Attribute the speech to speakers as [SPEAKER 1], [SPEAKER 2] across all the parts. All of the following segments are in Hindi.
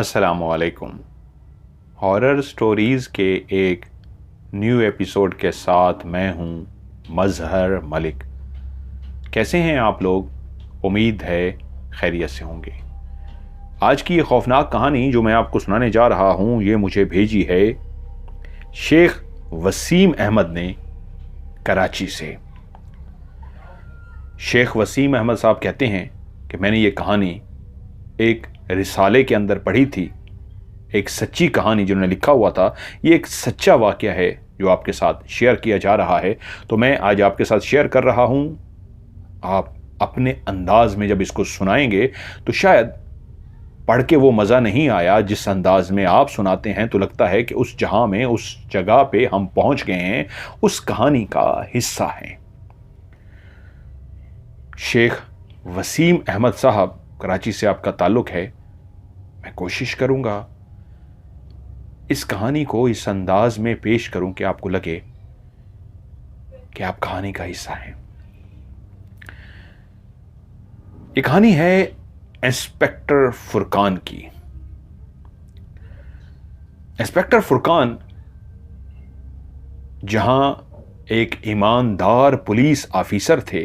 [SPEAKER 1] अस्सलामुअलैकुम। हॉरर स्टोरीज़ के एक न्यू एपिसोड के साथ मैं हूं मज़हर मलिक। कैसे हैं आप लोग? उम्मीद है खैरियत से होंगे। आज की ये खौफनाक कहानी जो मैं आपको सुनाने जा रहा हूं, ये मुझे भेजी है शेख वसीम अहमद ने कराची से। शेख वसीम अहमद साहब कहते हैं कि मैंने ये कहानी एक रिसाले के अंदर पढ़ी थी, एक सच्ची कहानी जिन्होंने लिखा हुआ था। ये एक सच्चा वाक़या है जो आपके साथ शेयर किया जा रहा है, तो मैं आज आपके साथ शेयर कर रहा हूँ। आप अपने अंदाज में जब इसको सुनाएंगे तो शायद पढ़ के वो मज़ा नहीं आया जिस अंदाज में आप सुनाते हैं, तो लगता है कि उस जहां में, उस जगह पे हम पहुंच गए हैं, उस कहानी का हिस्सा हैं। शेख वसीम अहमद साहब, कराची से आपका ताल्लुक है। मैं कोशिश करूंगा इस कहानी को इस अंदाज में पेश करूं कि आपको लगे कि आप कहानी का हिस्सा हैं। ये कहानी है इंस्पेक्टर फुरकान की। इंस्पेक्टर फुरकान जहां एक ईमानदार पुलिस ऑफिसर थे,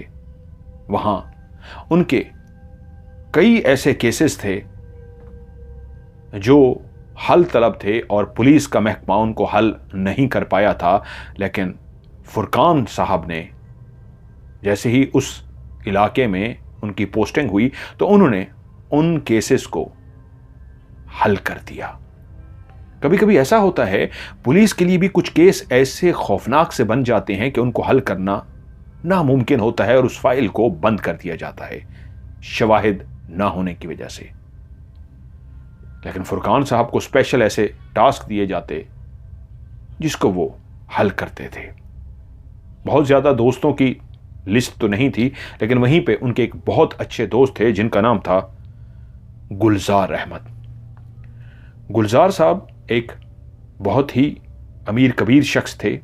[SPEAKER 1] वहां उनके कई ऐसे केसेस थे जो हल तलब थे और पुलिस का महकमा उनको हल नहीं कर पाया था। लेकिन फुरकान साहब ने जैसे ही उस इलाके में उनकी पोस्टिंग हुई तो उन्होंने उन केसेस को हल कर दिया। कभी कभी ऐसा होता है, पुलिस के लिए भी कुछ केस ऐसे खौफनाक से बन जाते हैं कि उनको हल करना नामुमकिन होता है और उस फाइल को बंद कर दिया जाता है शवाहिद ना होने की वजह से। लेकिन फुरकान साहब को स्पेशल ऐसे टास्क दिए जाते जिसको वो हल करते थे। बहुत ज़्यादा दोस्तों की लिस्ट तो नहीं थी, लेकिन वहीं पे उनके एक बहुत अच्छे दोस्त थे जिनका नाम था गुलजार अहमद। गुलजार साहब एक बहुत ही अमीर कबीर शख्स थे।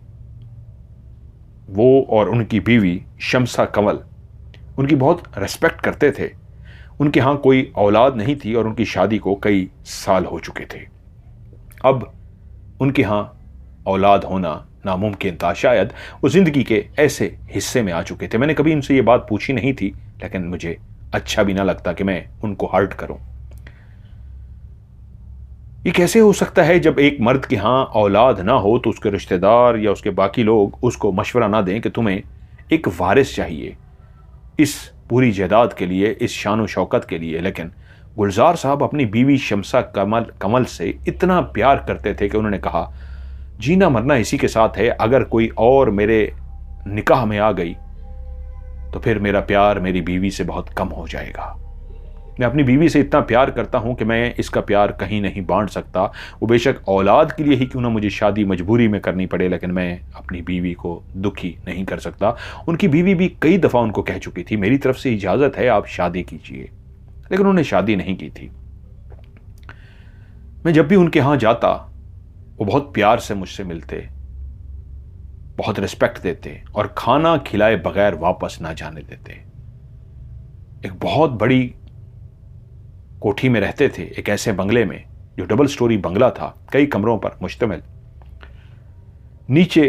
[SPEAKER 1] वो और उनकी बीवी शमसा कंवल उनकी बहुत रेस्पेक्ट करते थे। उनके यहाँ कोई औलाद नहीं थी और उनकी शादी को कई साल हो चुके थे। अब उनके यहाँ औलाद होना नामुमकिन था, शायद वो जिंदगी के ऐसे हिस्से में आ चुके थे। मैंने कभी उनसे ये बात पूछी नहीं थी, लेकिन मुझे अच्छा भी ना लगता कि मैं उनको हर्ट करूं। ये कैसे हो सकता है जब एक मर्द के यहाँ औलाद ना हो तो उसके रिश्तेदार या उसके बाकी लोग उसको मशवरा ना दें कि तुम्हें एक वारिस चाहिए इस पूरी जायदाद के लिए, इस शान व शौकत के लिए। लेकिन गुलजार साहब अपनी बीवी शमसा कंवल से इतना प्यार करते थे कि उन्होंने कहा, जीना मरना इसी के साथ है, अगर कोई और मेरे निकाह में आ गई तो फिर मेरा प्यार मेरी बीवी से बहुत कम हो जाएगा। मैं अपनी बीवी से इतना प्यार करता हूं कि मैं इसका प्यार कहीं नहीं बांट सकता। वो बेशक औलाद के लिए ही क्यों ना मुझे शादी मजबूरी में करनी पड़े, लेकिन मैं अपनी बीवी को दुखी नहीं कर सकता। उनकी बीवी भी कई दफ़ा उनको कह चुकी थी, मेरी तरफ से इजाज़त है, आप शादी कीजिए, लेकिन उन्होंने शादी नहीं की थी। मैं जब भी उनके यहाँ जाता, वो बहुत प्यार से मुझसे मिलते, बहुत रिस्पेक्ट देते और खाना खिलाए बगैर वापस ना जाने देते। एक बहुत बड़ी कोठी में रहते थे, एक ऐसे बंगले में जो डबल स्टोरी बंगला था, कई कमरों पर मुश्तमिल। नीचे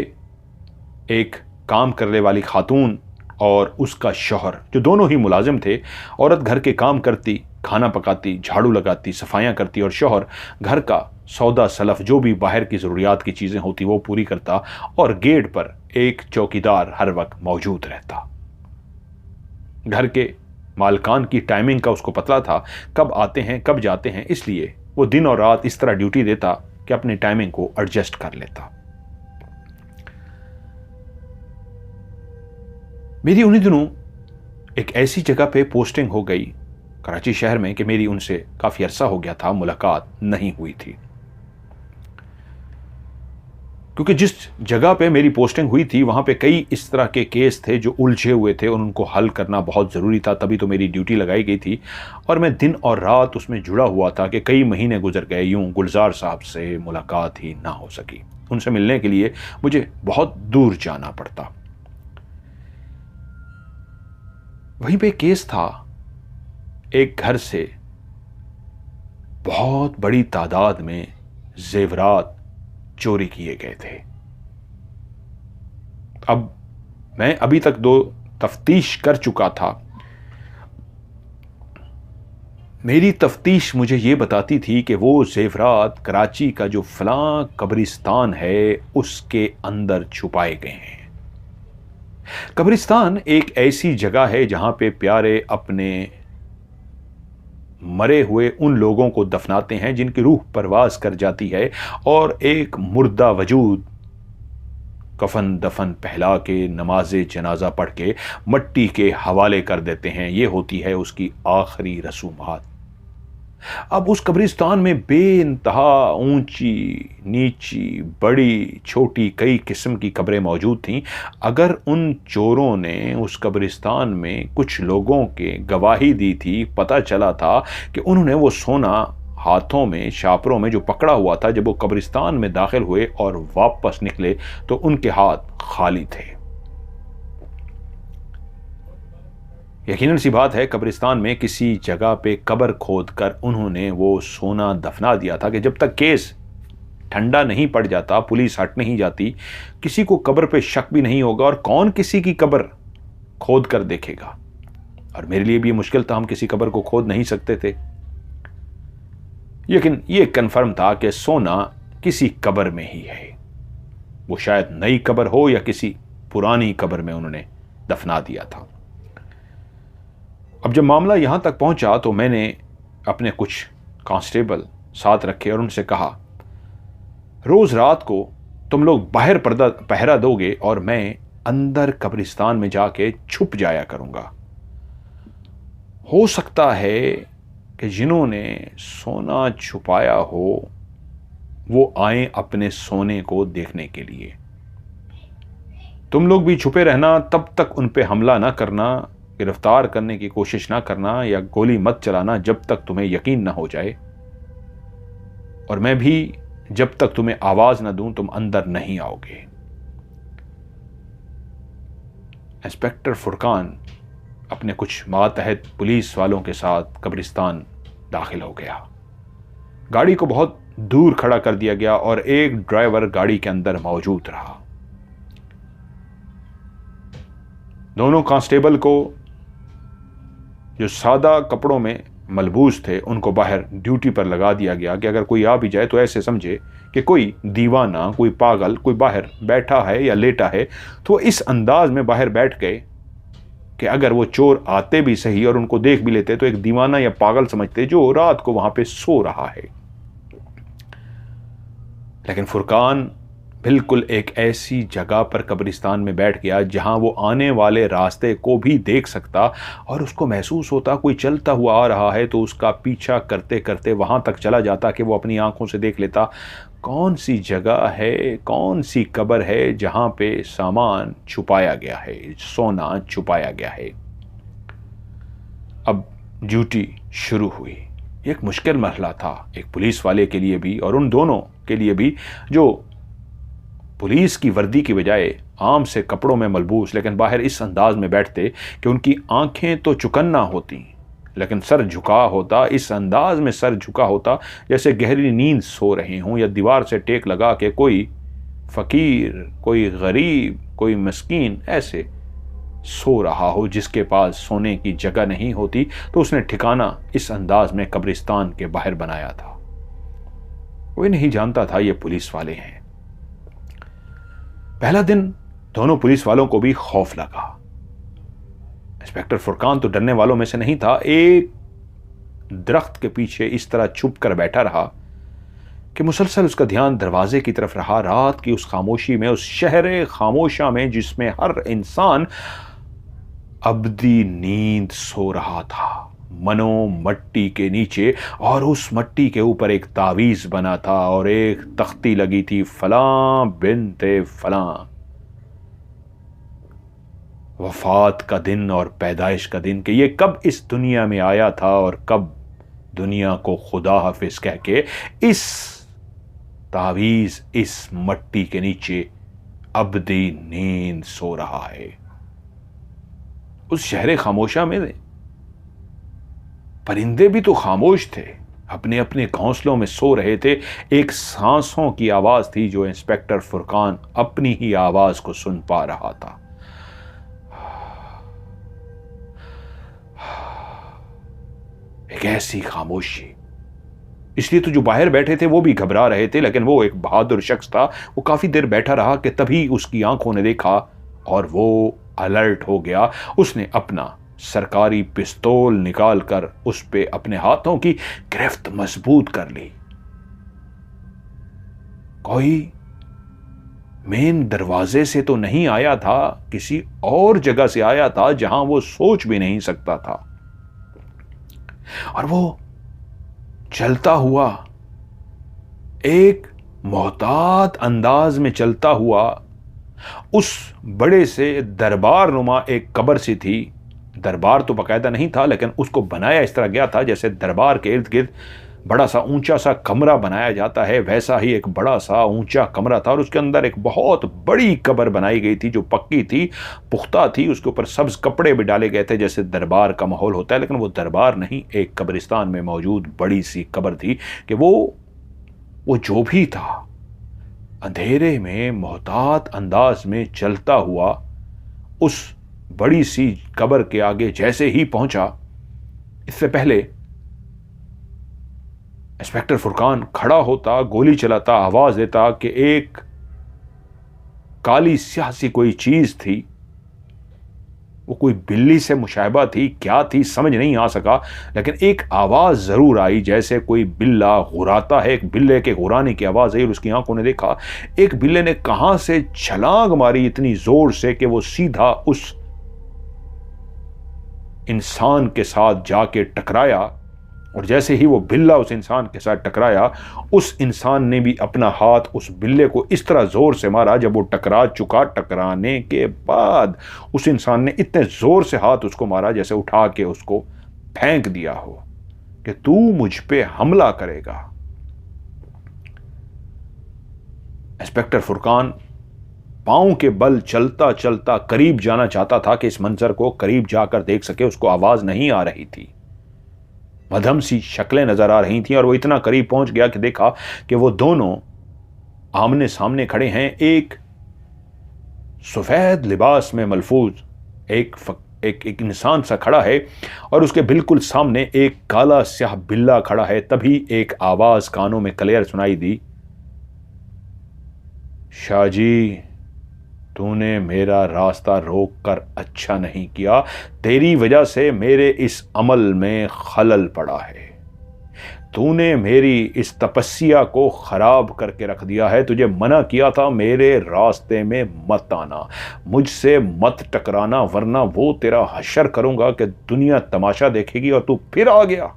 [SPEAKER 1] एक काम करने वाली खातून और उसका शौहर, जो दोनों ही मुलाजिम थे। औरत घर के काम करती, खाना पकाती, झाड़ू लगाती, सफाइयाँ करती, और शौहर घर का सौदा सलफ, जो भी बाहर की ज़रूरियात की चीज़ें होती वो पूरी करता। और गेट पर एक चौकीदार हर वक्त मौजूद रहता। घर के मालकान की टाइमिंग का उसको पता था, कब आते हैं कब जाते हैं, इसलिए वो दिन और रात इस तरह ड्यूटी देता कि अपनी टाइमिंग को एडजस्ट कर लेता। मेरी उन्हीं दिनों एक ऐसी जगह पे पोस्टिंग हो गई कराची शहर में कि मेरी उनसे काफ़ी अरसा हो गया था मुलाकात नहीं हुई थी। क्योंकि जिस जगह पे मेरी पोस्टिंग हुई थी वहाँ पे कई इस तरह के केस थे जो उलझे हुए थे और उनको हल करना बहुत ज़रूरी था, तभी तो मेरी ड्यूटी लगाई गई थी। और मैं दिन और रात उसमें जुड़ा हुआ था कि कई महीने गुजर गए, यूं गुलजार साहब से मुलाकात ही ना हो सकी। उनसे मिलने के लिए मुझे बहुत दूर जाना पड़ता। वहीं पे केस था, एक घर से बहुत बड़ी तादाद में जेवरात चोरी किए गए थे। अब मैं अभी तक 2 तफ्तीश कर चुका था। मेरी तफ्तीश मुझे ये बताती थी कि वो जेवरात कराची का जो फलां कब्रिस्तान है उसके अंदर छुपाए गए हैं। कब्रिस्तान एक ऐसी जगह है जहां पे प्यारे अपने मरे हुए उन लोगों को दफनाते हैं जिनकी रूह परवास कर जाती है, और एक मुर्दा वजूद कफन दफन पहला के नमाज जनाजा पढ़ के मट्टी के हवाले कर देते हैं। ये होती है उसकी आखिरी रसूमात। अब उस कब्रिस्तान में बेइंतहा ऊंची नीची बड़ी छोटी कई किस्म की कब्रें मौजूद थीं। अगर उन चोरों ने उस कब्रिस्तान में कुछ लोगों के गवाही दी थी, पता चला था कि उन्होंने वो सोना हाथों में शापरों में जो पकड़ा हुआ था, जब वो कब्रिस्तान में दाखिल हुए और वापस निकले तो उनके हाथ खाली थे। यकीनन सी बात है कब्रिस्तान में किसी जगह पे कब्र खोद कर उन्होंने वो सोना दफना दिया था कि जब तक केस ठंडा नहीं पड़ जाता, पुलिस हट नहीं जाती, किसी को कब्र पे शक भी नहीं होगा, और कौन किसी की कब्र खोद कर देखेगा। और मेरे लिए भी ये मुश्किल था, हम किसी कब्र को खोद नहीं सकते थे। लेकिन ये कन्फर्म था कि सोना किसी कब्र में ही है। वो शायद नई कब्र हो या किसी पुरानी कब्र में उन्होंने दफना दिया था। अब जब मामला यहां तक पहुंचा तो मैंने अपने कुछ कांस्टेबल साथ रखे और उनसे कहा, रोज रात को तुम लोग बाहर पहरा दोगे और मैं अंदर कब्रिस्तान में जाके छुप जाया करूंगा। हो सकता है कि जिन्होंने सोना छुपाया हो वो आए अपने सोने को देखने के लिए। तुम लोग भी छुपे रहना, तब तक उन पे हमला ना करना, गिरफ्तार करने की कोशिश ना करना या गोली मत चलाना जब तक तुम्हें यकीन ना हो जाए, और मैं भी जब तक तुम्हें आवाज ना दूं तुम अंदर नहीं आओगे। इंस्पेक्टर फुरकान अपने कुछ मातहत पुलिस वालों के साथ कब्रिस्तान दाखिल हो गया। गाड़ी को बहुत दूर खड़ा कर दिया गया और एक ड्राइवर गाड़ी के अंदर मौजूद रहा। दोनों कांस्टेबल को जो सादा कपड़ों में मलबूस थे उनको बाहर ड्यूटी पर लगा दिया गया कि अगर कोई आ भी जाए तो ऐसे समझे कि कोई दीवाना, कोई पागल, कोई बाहर बैठा है या लेटा है। तो इस अंदाज में बाहर बैठ गए कि अगर वो चोर आते भी सही और उनको देख भी लेते तो एक दीवाना या पागल समझते जो रात को वहां पे सो रहा है। लेकिन फुरकान बिल्कुल एक ऐसी जगह पर कब्रिस्तान में बैठ गया जहां वो आने वाले रास्ते को भी देख सकता, और उसको महसूस होता कोई चलता हुआ आ रहा है तो उसका पीछा करते करते वहां तक चला जाता कि वो अपनी आंखों से देख लेता कौन सी जगह है, कौन सी कब्र है जहां पे सामान छुपाया गया है, सोना छुपाया गया है। अब ड्यूटी शुरू हुई। एक मुश्किल मरहला था, एक पुलिस वाले के लिए भी और उन दोनों के लिए भी जो पुलिस की वर्दी की बजाय आम से कपड़ों में मलबूस लेकिन बाहर इस अंदाज में बैठते कि उनकी आंखें तो चुकन्ना होती लेकिन सर झुका होता, इस अंदाज में सर झुका होता जैसे गहरी नींद सो रहे हों, या दीवार से टेक लगा के कोई फकीर, कोई गरीब, कोई मस्कीन ऐसे सो रहा हो जिसके पास सोने की जगह नहीं होती। तो उसने ठिकाना इस अंदाज में कब्रिस्तान के बाहर बनाया था। कोई नहीं जानता था ये पुलिस वाले हैं। पहला दिन दोनों पुलिस वालों को भी खौफ लगा। इंस्पेक्टर फुरकान तो डरने वालों में से नहीं था। एक दरख्त के पीछे इस तरह छुप कर बैठा रहा कि मुसलसल उसका ध्यान दरवाजे की तरफ रहा। रात की उस खामोशी में, उस शहर खामोशा में जिसमें हर इंसान अबदी नींद सो रहा था, मनो मट्टी के नीचे, और उस मट्टी के ऊपर एक तावीज बना था और एक तख्ती लगी थी, फलां बिनते फलां, वफात का दिन और पैदाइश का दिन, कि ये कब इस दुनिया में आया था और कब दुनिया को खुदा हाफिज कह के इस तावीज इस मट्टी के नीचे अबदी नींद सो रहा है। उस शहर खामोशा में परिंदे भी तो खामोश थे, अपने अपने घोंसलों में सो रहे थे। एक सांसों की आवाज थी जो इंस्पेक्टर फुरकान अपनी ही आवाज को सुन पा रहा था। एक ऐसी खामोशी, इसलिए तो जो बाहर बैठे थे वो भी घबरा रहे थे, लेकिन वो एक बहादुर शख्स था। वो काफी देर बैठा रहा कि तभी उसकी आंखों ने देखा और वो अलर्ट हो गया। उसने अपना सरकारी पिस्तौल निकालकर उस पे अपने हाथों की गिरफ्त मजबूत कर ली। कोई मेन दरवाजे से तो नहीं आया था, किसी और जगह से आया था जहां वो सोच भी नहीं सकता था। और वो चलता हुआ, एक मोहतात अंदाज में चलता हुआ, उस बड़े से दरबार नुमा एक कब्र सी थी। दरबार तो बाकायदा नहीं था, लेकिन उसको बनाया इस तरह गया था जैसे दरबार के इर्द गिर्द बड़ा सा ऊंचा सा कमरा बनाया जाता है, वैसा ही एक बड़ा सा ऊंचा कमरा था। और उसके अंदर एक बहुत बड़ी कब्र बनाई गई थी जो पक्की थी, पुख्ता थी। उसके ऊपर सब्ज कपड़े भी डाले गए थे जैसे दरबार का माहौल होता है, लेकिन वो दरबार नहीं, एक कब्रिस्तान में मौजूद बड़ी सी कब्र थी। कि वो जो भी था, अंधेरे में मोहतात अंदाज में चलता हुआ उस बड़ी सी कब्र के आगे जैसे ही पहुंचा, इससे पहले इंस्पेक्टर फुरकान खड़ा होता, गोली चलाता, आवाज देता कि एक काली स्याह सी कोई चीज थी। वो कोई बिल्ली से मुशायबा थी, क्या थी समझ नहीं आ सका, लेकिन एक आवाज जरूर आई जैसे कोई बिल्ला गुर्राता है। एक बिल्ले के गुर्राने की आवाज आई और उसकी आंखों ने देखा एक बिल्ले ने कहां से छलांग मारी इतनी जोर से कि वो सीधा उस इंसान के साथ जाके टकराया। और जैसे ही वो बिल्ला उस इंसान के साथ टकराया, उस इंसान ने भी अपना हाथ उस बिल्ले को इस तरह जोर से मारा। जब वो टकरा चुका, टकराने के बाद उस इंसान ने इतने जोर से हाथ उसको मारा जैसे उठा के उसको फेंक दिया हो कि तू मुझ पे हमला करेगा। इंस्पेक्टर फुरकान पांव के बल चलता चलता करीब जाना चाहता था कि इस मंजर को करीब जाकर देख सके। उसको आवाज नहीं आ रही थी, मध्यम सी शक्लें नजर आ रही थी। और वो इतना करीब पहुंच गया कि देखा कि वो दोनों आमने सामने खड़े हैं। एक सफेद लिबास में मलफूज एक इंसान सा खड़ा है और उसके बिल्कुल सामने एक काला स्याह बिल्ला खड़ा है। तभी एक आवाज कानों में क्लियर सुनाई दी, शाहजी, तूने मेरा रास्ता रोक कर अच्छा नहीं किया। तेरी वजह से मेरे इस अमल में खलल पड़ा है। तूने मेरी इस तपस्या को खराब करके रख दिया है। तुझे मना किया था मेरे रास्ते में मत आना, मुझसे मत टकराना, वरना वो तेरा हशर करूंगा कि दुनिया तमाशा देखेगी। और तू फिर आ गया।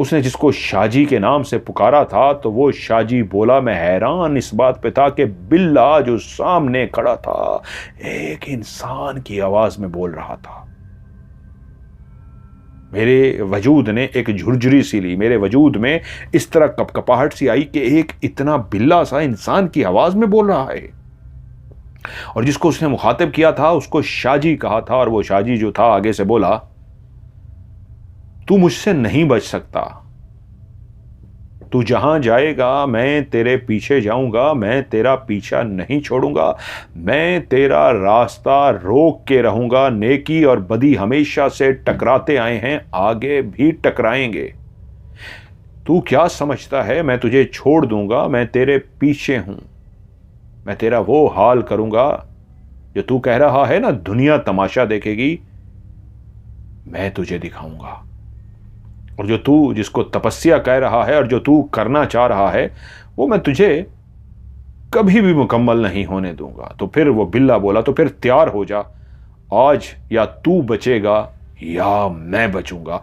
[SPEAKER 1] उसने जिसको शाहजी के नाम से पुकारा था तो वो शाहजी बोला। मैं हैरान इस बात पे था कि बिल्ला जो सामने खड़ा था एक इंसान की आवाज में बोल रहा था। मेरे वजूद ने एक झुरझुरी सी ली, मेरे वजूद में इस तरह कपकपाहट सी आई कि एक इतना बिल्ला सा इंसान की आवाज में बोल रहा है। और जिसको उसने मुखातिब किया था उसको शाहजी कहा था। और वो शाहजी जो था आगे से बोला, तू मुझसे नहीं बच सकता। तू जहां जाएगा मैं तेरे पीछे जाऊंगा, मैं तेरा पीछा नहीं छोड़ूंगा, मैं तेरा रास्ता रोक के रहूंगा। नेकी और बदी हमेशा से टकराते आए हैं, आगे भी टकराएंगे। तू क्या समझता है मैं तुझे छोड़ दूंगा? मैं तेरे पीछे हूं। मैं तेरा वो हाल करूंगा जो तू कह रहा है ना दुनिया तमाशा देखेगी, मैं तुझे दिखाऊंगा। और जो तू जिसको तपस्या कह रहा है और जो तू करना चाह रहा है वो मैं तुझे कभी भी मुकम्मल नहीं होने दूंगा। तो फिर वो बिल्ला बोला, तो फिर तैयार हो जा, आज या तू बचेगा या मैं बचूंगा।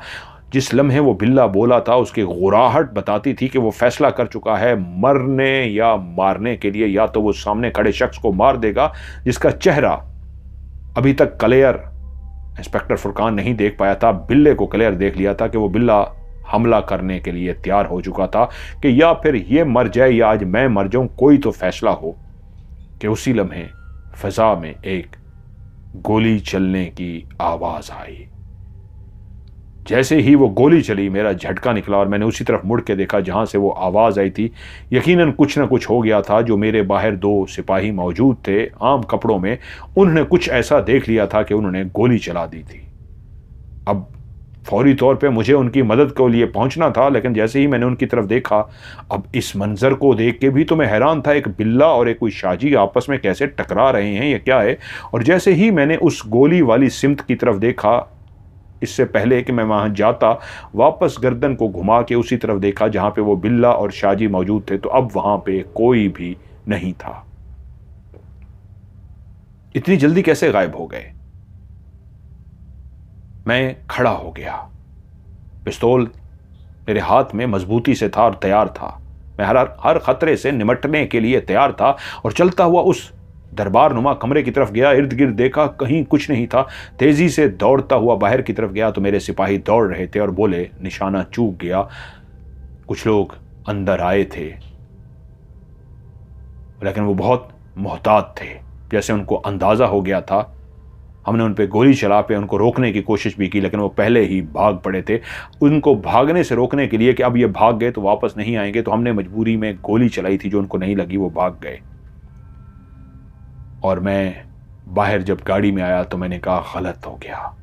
[SPEAKER 1] जिस लम्हे वो बिल्ला बोला था उसकी गुराहट बताती थी कि वो फैसला कर चुका है मरने या मारने के लिए। या तो वो सामने खड़े शख्स को मार देगा जिसका चेहरा अभी तक क्लियर इंस्पेक्टर फुरकान नहीं देख पाया था, बिल्ले को क्लियर देख लिया था कि वो बिल्ला हमला करने के लिए तैयार हो चुका था। कि या फिर ये मर जाए या आज मैं मर जाऊं, कोई तो फैसला हो। कि उसी लम्हे फिजा में एक गोली चलने की आवाज आई। जैसे ही वो गोली चली मेरा झटका निकला और मैंने उसी तरफ मुड़ के देखा जहां से वो आवाज़ आई थी। यकीनन कुछ ना कुछ हो गया था। जो मेरे बाहर 2 सिपाही मौजूद थे आम कपड़ों में, उन्होंने कुछ ऐसा देख लिया था कि उन्होंने गोली चला दी थी। अब फौरी तौर पे मुझे उनकी मदद के लिए पहुंचना था, लेकिन जैसे ही मैंने उनकी तरफ देखा, अब इस मंजर को देख के भी तो मैं हैरान था। एक बिल्ला और एक कोई शाजी आपस में कैसे टकरा रहे हैं, ये क्या है। और जैसे ही मैंने उस गोली वाली सिमत की तरफ देखा, इससे पहले कि मैं वहां जाता, वापस गर्दन को घुमा के उसी तरफ देखा जहां पे वो बिल्ला और शाजी मौजूद थे, तो अब वहां पे कोई भी नहीं था। इतनी जल्दी कैसे गायब हो गए। मैं खड़ा हो गया, पिस्तौल मेरे हाथ में मजबूती से था और तैयार था। मैं हर खतरे से निमटने के लिए तैयार था और चलता हुआ उस दरबार नुमा कमरे की तरफ गया। इर्द गिर्द देखा, कहीं कुछ नहीं था। तेजी से दौड़ता हुआ बाहर की तरफ गया तो मेरे सिपाही दौड़ रहे थे और बोले निशाना चूक गया। कुछ लोग अंदर आए थे, लेकिन वो बहुत मोहतात थे। जैसे उनको अंदाजा हो गया था। हमने उन पे गोली चला पे उनको रोकने की कोशिश भी की, लेकिन वो पहले ही भाग पड़े थे। उनको भागने से रोकने के लिए कि अब ये भाग गए तो वापस नहीं आएंगे, तो हमने मजबूरी में गोली चलाई थी। जो उनको नहीं लगी वो भाग गए। और मैं बाहर जब गाड़ी में आया तो मैंने कहा गलत हो गया।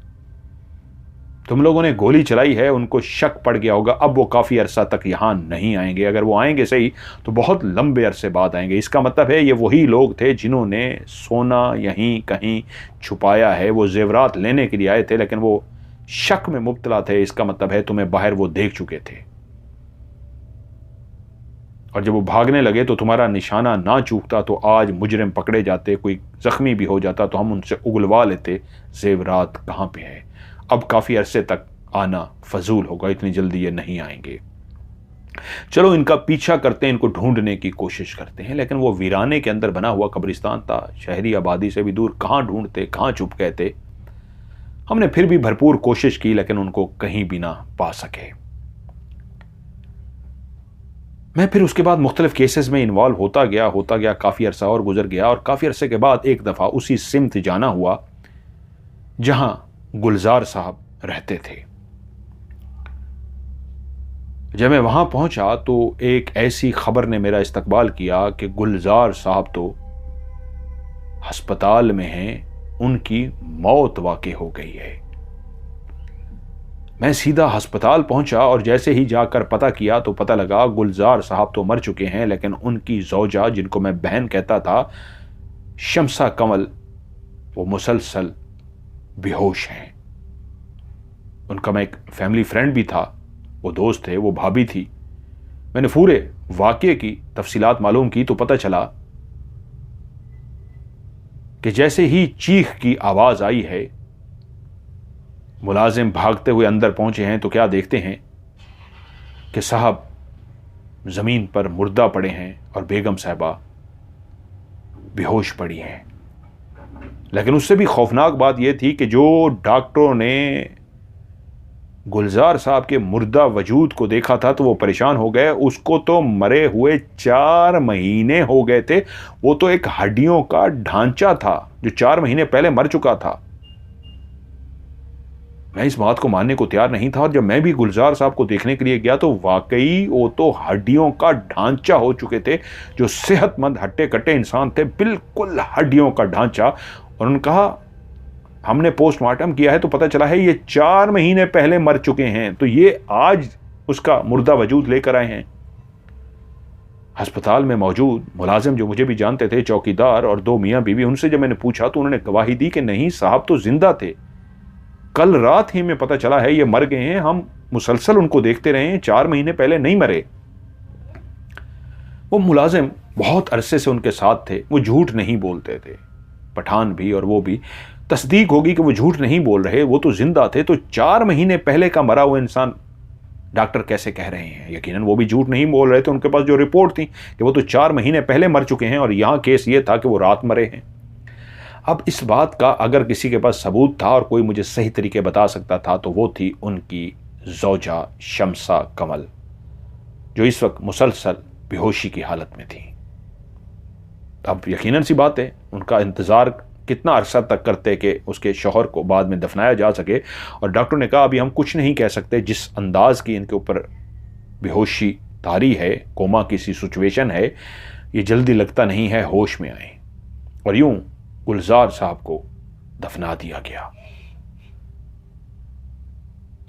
[SPEAKER 1] तुम लोगों ने गोली चलाई है, उनको शक पड़ गया होगा। अब वो काफ़ी अरसा तक यहाँ नहीं आएंगे। अगर वो आएंगे सही तो बहुत लंबे अरसे बाद आएंगे। इसका मतलब है ये वही लोग थे जिन्होंने सोना यहीं कहीं छुपाया है। वो जेवरात लेने के लिए आए थे, लेकिन वो शक में मुब्तला थे। इसका मतलब है तुम्हें बाहर वो देख चुके थे, और जब वो भागने लगे तो तुम्हारा निशाना ना चूकता तो आज मुजरिम पकड़े जाते, कोई जख्मी भी हो जाता तो हम उनसे उगलवा लेते जेवरात कहाँ पे है। अब काफ़ी अरसे तक आना फजूल होगा, इतनी जल्दी ये नहीं आएंगे। चलो इनका पीछा करते हैं, इनको ढूंढने की कोशिश करते हैं। लेकिन वो वीराने के अंदर बना हुआ कब्रिस्तान था, शहरी आबादी से भी दूर। कहाँ ढूंढते, कहाँ छुप गए थे। हमने फिर भी भरपूर कोशिश की, लेकिन उनको कहीं भी ना पा सके। मैं फिर उसके बाद मुख्तलिफ केसेस में इन्वॉल्व होता गया। काफ़ी अरसा और गुजर गया, और काफ़ी अरसे के बाद एक दफ़ा उसी सिमत जाना हुआ जहां गुलजार साहब रहते थे। जब मैं वहां पहुंचा तो एक ऐसी खबर ने मेरा इस्तकबाल किया कि गुलजार साहब तो अस्पताल में हैं, उनकी मौत वाक़ई हो गई है। मैं सीधा अस्पताल पहुंचा और जैसे ही जाकर पता किया तो पता लगा गुलजार साहब तो मर चुके हैं, लेकिन उनकी ज़ौजा, जिनको मैं बहन कहता था, शमसा कमल, वो मुसलसल बेहोश हैं। उनका मैं एक फैमिली फ्रेंड भी था, वो दोस्त थे, वो भाभी थी। मैंने पूरे वाक़ये की तफसीलात मालूम की तो पता चला कि जैसे ही चीख की आवाज़ आई है, मुलाजिम भागते हुए अंदर पहुंचे हैं तो क्या देखते हैं कि साहब ज़मीन पर मुर्दा पड़े हैं और बेगम साहिबा बेहोश पड़ी हैं। लेकिन उससे भी खौफनाक बात यह थी कि जो डॉक्टरों ने गुलजार साहब के मुर्दा वजूद को देखा था तो वो परेशान हो गए। उसको तो मरे हुए 4 महीने हो गए थे। वो तो एक हड्डियों का ढांचा था जो 4 महीने पहले मर चुका था। मैं इस बात को मानने को तैयार नहीं था, और जब मैं भी गुलजार साहब को देखने के लिए गया तो वाकई वो तो हड्डियों का ढांचा हो चुके थे। जो सेहतमंद हट्टे कट्टे इंसान थे, बिल्कुल हड्डियों का ढांचा। और उन्होंने कहा हमने पोस्टमार्टम किया है तो पता चला है ये 4 महीने पहले मर चुके हैं, तो ये आज उसका मुर्दा वजूद लेकर आए हैं। अस्पताल में मौजूद मुलाजिम जो मुझे भी जानते थे, चौकीदार और 2 मियाँ बीवी, उनसे जब मैंने पूछा तो उन्होंने गवाही दी कि नहीं साहब तो जिंदा थे, कल रात ही में पता चला है ये मर गए हैं। हम मुसलसल उनको देखते रहे हैं, 4 महीने पहले नहीं मरे। वो मुलाजिम बहुत अरसे से उनके साथ थे, वो झूठ नहीं बोलते थे। पठान भी और वो भी तस्दीक होगी कि वो झूठ नहीं बोल रहे, वो तो जिंदा थे। तो 4 महीने पहले का मरा हुआ इंसान डॉक्टर कैसे कह रहे हैं? यकीनन वो भी झूठ नहीं बोल रहे थे। उनके पास जो रिपोर्ट थी कि वो तो 4 महीने पहले मर चुके हैं, और यहाँ केस ये था कि वो रात मरे हैं। अब इस बात का अगर किसी के पास सबूत था और कोई मुझे सही तरीके बता सकता था तो वो थी उनकी ज़ौजा शमसा कमल, जो इस वक्त मुसलसल बेहोशी की हालत में थी। अब यकीनन सी बात है उनका इंतज़ार कितना अरसा तक करते कि उसके शौहर को बाद में दफनाया जा सके। और डॉक्टर ने कहा अभी हम कुछ नहीं कह सकते, जिस अंदाज की इनके ऊपर बेहोशी तारी है, कोमा की सी सिचुएशन है, ये जल्दी लगता नहीं है होश में आए। और यूं गुलजार साहब को दफना दिया गया।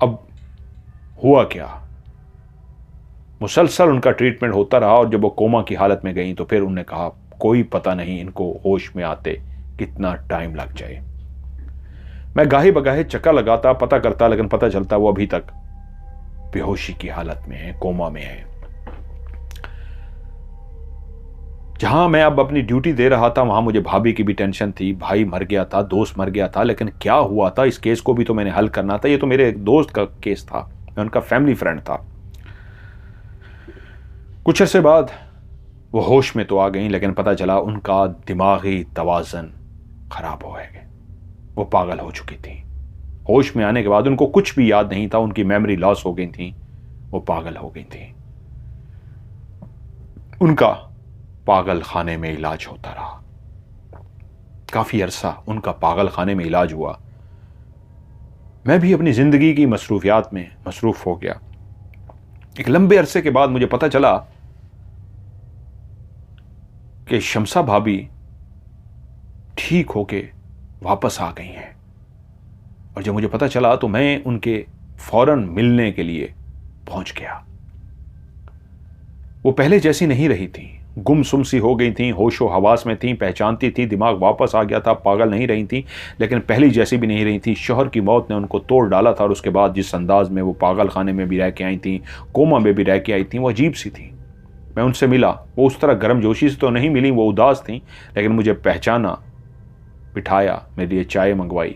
[SPEAKER 1] अब हुआ क्या, मुसलसल उनका ट्रीटमेंट होता रहा और जब वो कोमा की हालत में गई तो फिर उन्होंने कहा कोई पता नहीं इनको होश में आते कितना टाइम लग जाए। मैं गाहे बगाहे चक्कर लगाता, पता करता, लेकिन पता चलता वो अभी तक बेहोशी की हालत में है, कोमा में है। जहां मैं अब अपनी ड्यूटी दे रहा था वहां मुझे भाभी की भी टेंशन थी, भाई मर गया था, दोस्त मर गया था, लेकिन क्या हुआ था इस केस को भी तो मैंने हल करना था। ये तो मेरे एक दोस्त का केस था, मैं उनका फैमिली फ्रेंड था। कुछ अर्से बाद वो होश में तो आ गई, लेकिन पता चला उनका दिमागी तवाज़न खराब हो गया, वो पागल हो चुकी थी। होश में आने के बाद उनको कुछ भी याद नहीं था, उनकी मेमोरी लॉस हो गई थी, वो पागल हो गई थी। उनका पागल खाने में इलाज होता रहा, काफी अरसा उनका पागल खाने में इलाज हुआ। मैं भी अपनी जिंदगी की मसरूफियात में मसरूफ हो गया। एक लंबे अरसे के बाद मुझे पता चला कि शमसा भाभी ठीक होके वापस आ गई हैं। और जब मुझे पता चला तो मैं उनके फौरन मिलने के लिए पहुंच गया। वो पहले जैसी नहीं रही थी, गुमसुम सी हो गई थी, होशो हवास में थी, पहचानती थी, दिमाग वापस आ गया था, पागल नहीं रही थी, लेकिन पहली जैसी भी नहीं रही थी। शौहर की मौत ने उनको तोड़ डाला था और उसके बाद जिस अंदाज में वो पागल खाने में भी रह के आई थी, कोमा में भी रह के आई थी, वो अजीब सी थी। मैं उनसे मिला, वो उस तरह गर्मजोशी से तो नहीं मिली, वो उदास थी, लेकिन मुझे पहचाना, बिठाया, मेरे लिए चाय मंगवाई।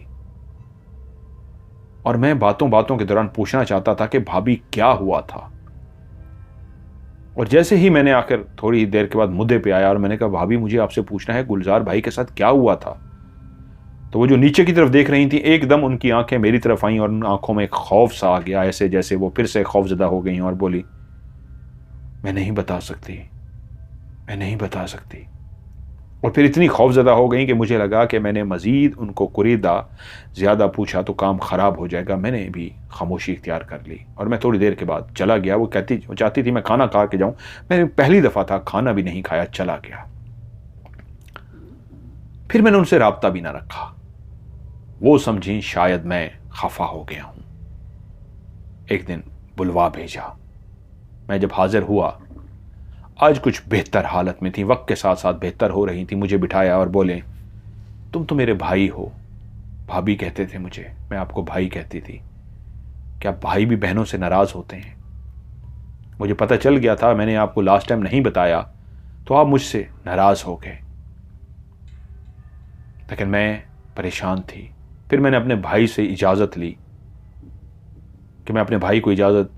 [SPEAKER 1] और मैं बातों बातों के दौरान पूछना चाहता था कि भाभी क्या हुआ था। और जैसे ही मैंने आकर थोड़ी देर के बाद मुद्दे पे आया और मैंने कहा भाभी मुझे आपसे पूछना है गुलजार भाई के साथ क्या हुआ था, तो वो जो नीचे की तरफ देख रही थी एकदम उनकी आंखें मेरी तरफ आईं और उन आंखों में एक खौफ सा आ गया, ऐसे जैसे वो फिर से खौफजदा हो गई और बोली मैं नहीं बता सकती, मैं नहीं बता सकती। और फिर इतनी खौफजदा हो गई कि मुझे लगा कि मैंने मजीद उनको कुरीदा ज़्यादा पूछा तो काम ख़राब हो जाएगा। मैंने भी खामोशी इख्तियार कर ली और मैं थोड़ी देर के बाद चला गया। वो चाहती थी मैं खाना खा के जाऊं, मैंने पहली दफ़ा था खाना भी नहीं खाया, चला गया। फिर मैंने उनसे राब्ता भी ना रखा, वो समझी शायद मैं खफा हो गया हूं। एक दिन बुलवा भेजा, मैं जब हाजिर हुआ आज कुछ बेहतर हालत में थी, वक्त के साथ साथ बेहतर हो रही थी। मुझे बिठाया और बोले तुम तो मेरे भाई हो, भाभी कहते थे मुझे, मैं आपको भाई कहती थी। क्या भाई भी बहनों से नाराज होते हैं? मुझे पता चल गया था, मैंने आपको लास्ट टाइम नहीं बताया तो आप मुझसे नाराज हो गए, लेकिन मैं परेशान थी। फिर मैंने अपने भाई से इजाज़त ली कि मैं अपने भाई को इजाज़त